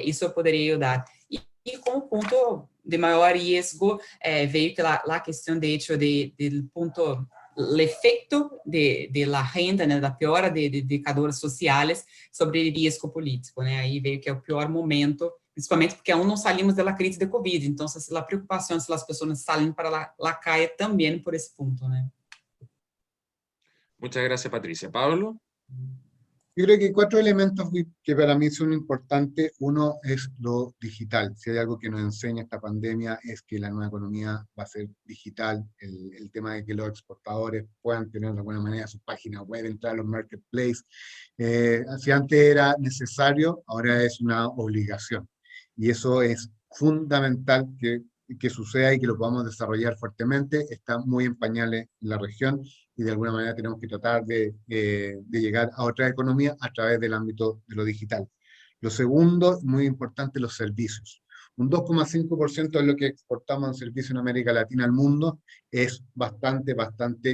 isso poderia ajudar. E como ponto de maior risco, veio que a questão, de hecho, do ponto o efeito da renda, né, da piora de indicadores sociais sobre o risco político, né? Aí veio que é o pior momento, principalmente porque aún não saímos da crise de Covid, então a preocupação se as pessoas saem para lá caia também por esse ponto, né? Muchas gracias, Patricia. Pablo. Yo creo que hay cuatro elementos que para mí son importantes. Uno es lo digital. Si hay algo que nos enseña esta pandemia es que la nueva economía va a ser digital. El tema de que los exportadores puedan tener de alguna manera su página web, entrar a los marketplaces. Si antes era necesario, ahora es una obligación. Y eso es fundamental que suceda y que lo podamos desarrollar fuertemente. Está muy en pañales en la región y de alguna manera tenemos que tratar de llegar a otra economía a través del ámbito de lo digital. Lo segundo, muy importante, los servicios. Un 2,5% de lo que exportamos en servicios en América Latina al mundo es bastante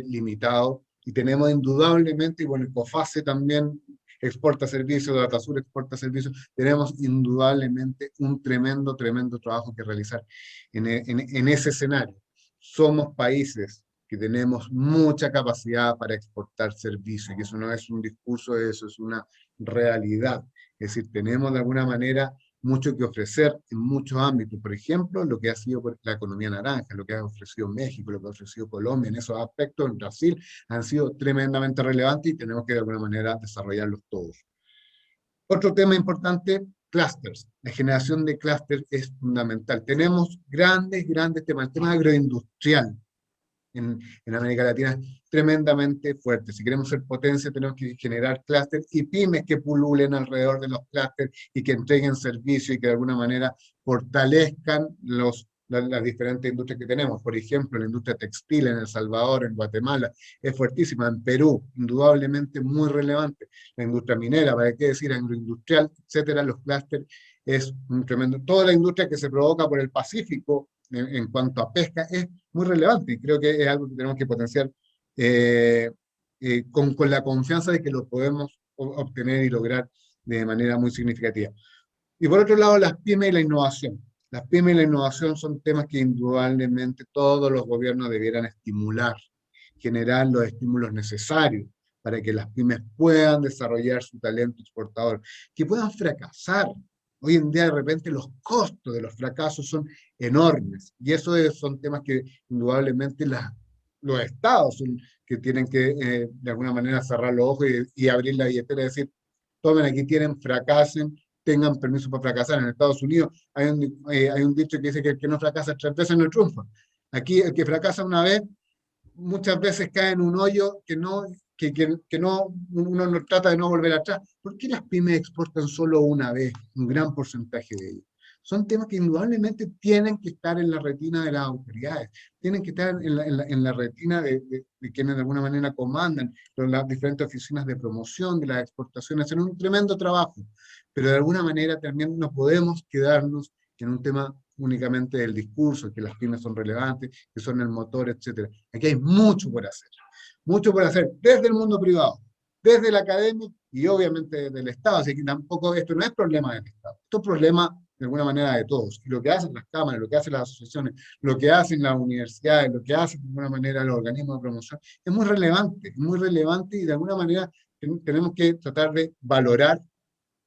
limitado y tenemos indudablemente, y bueno, el COFACE también exporta servicios, Datasur exporta servicios, tenemos indudablemente un tremendo trabajo que realizar en ese escenario. Somos países que tenemos mucha capacidad para exportar servicios, y que eso no es un discurso, eso es una realidad. Es decir, tenemos de alguna manera mucho que ofrecer en muchos ámbitos. Por ejemplo, lo que ha sido la economía naranja, lo que ha ofrecido México, lo que ha ofrecido Colombia, en esos aspectos en Brasil, han sido tremendamente relevantes y tenemos que de alguna manera desarrollarlos todos. Otro tema importante, clústeres. La generación de clústeres es fundamental. Tenemos grandes temas. El tema agroindustrial en América Latina es tremendamente fuerte. Si queremos ser potencia, tenemos que generar clústeres y pymes que pululen alrededor de los clústeres y que entreguen servicio y que de alguna manera fortalezcan las diferentes industrias que tenemos. Por ejemplo, la industria textil en El Salvador, en Guatemala, es fuertísima. En Perú, indudablemente muy relevante. La industria minera, para qué decir, agroindustrial, etcétera, los clústeres es un tremendo. Toda la industria que se provoca por el Pacífico en cuanto a pesca es muy relevante y creo que es algo que tenemos que potenciar con la confianza de que lo podemos obtener y lograr de manera muy significativa. Y por otro lado, las pymes y la innovación. Las pymes y la innovación son temas que indudablemente todos los gobiernos debieran estimular, generar los estímulos necesarios para que las pymes puedan desarrollar su talento exportador, que puedan fracasar. Hoy en día de repente los costos de los fracasos son enormes y eso son temas que indudablemente los estados son que tienen que de alguna manera cerrar los ojos y abrir la billetera y decir, tomen, aquí tienen, fracasen, tengan permiso para fracasar. En Estados Unidos hay un dicho que dice que el que no fracasa 3 veces no triunfa. Aquí el que fracasa una vez muchas veces cae en un hoyo que uno no trata de no volver atrás. ¿Por qué las pymes exportan solo una vez, un gran porcentaje de ellos? Son temas que indudablemente tienen que estar en la retina de las autoridades, tienen que estar en la retina de quienes de alguna manera comandan las diferentes oficinas de promoción de las exportaciones, hacen un tremendo trabajo, pero de alguna manera también no podemos quedarnos en un tema únicamente del discurso, que las pymes son relevantes, que son el motor, etc. Aquí hay mucho por hacer desde el mundo privado, desde la academia y obviamente desde el Estado. Así que tampoco esto no es problema del Estado, esto es problema de alguna manera de todos. Y lo que hacen las cámaras, lo que hacen las asociaciones, lo que hacen las universidades, lo que hacen de alguna manera los organismos de promoción, es muy relevante y de alguna manera tenemos que tratar de valorar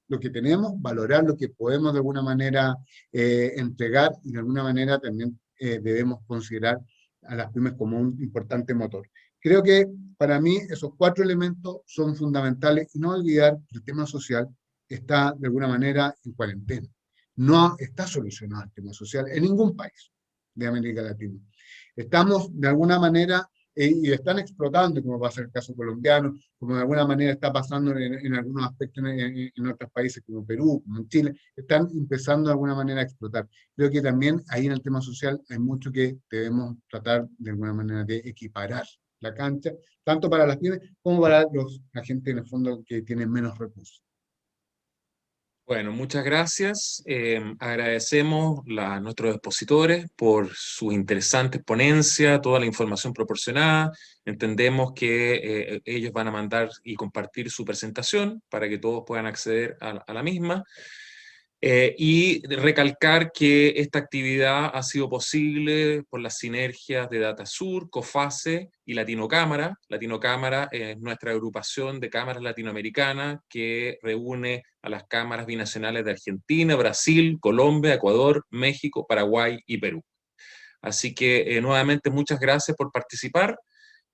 lo que tenemos, valorar lo que podemos de alguna manera entregar y de alguna manera también debemos considerar a las pymes como un importante motor. Creo que para mí esos 4 elementos son fundamentales y no olvidar que el tema social está de alguna manera en cuarentena. No está solucionado el tema social en ningún país de América Latina. Estamos de alguna manera y están explotando, como va a ser el caso colombiano, como de alguna manera está pasando en algunos aspectos en otros países como Perú, como en Chile, están empezando de alguna manera a explotar. Creo que también ahí en el tema social hay mucho que debemos tratar de alguna manera de equiparar la cancha, tanto para las pymes como para la gente en el fondo que tiene menos recursos. Bueno, muchas gracias. Agradecemos a nuestros expositores por su interesante ponencia, toda la información proporcionada. Entendemos que ellos van a mandar y compartir su presentación para que todos puedan acceder a la misma. Y recalcar que esta actividad ha sido posible por las sinergias de Datasur, COFACE y Latinocámara. Latinocámara es nuestra agrupación de cámaras latinoamericanas que reúne a las cámaras binacionales de Argentina, Brasil, Colombia, Ecuador, México, Paraguay y Perú. Así que nuevamente muchas gracias por participar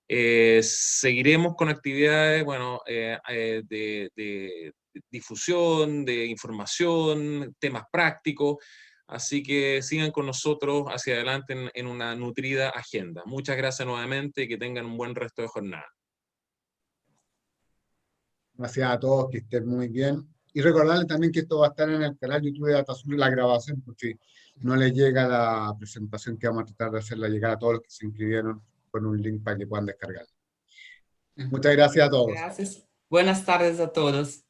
Seguiremos con actividades, bueno, de difusión, de información, temas prácticos, así que sigan con nosotros hacia adelante en una nutrida agenda. Muchas gracias nuevamente y que tengan un buen resto de jornada. Gracias a todos, que estén muy bien. Y recordarles también que esto va a estar en el canal YouTube de DataSur, la grabación, por si no les llega la presentación que vamos a tratar de hacerla llegar a todos los que se inscribieron con un link para que puedan descargarla. Muchas gracias a todos. Gracias. Buenas tardes a todos.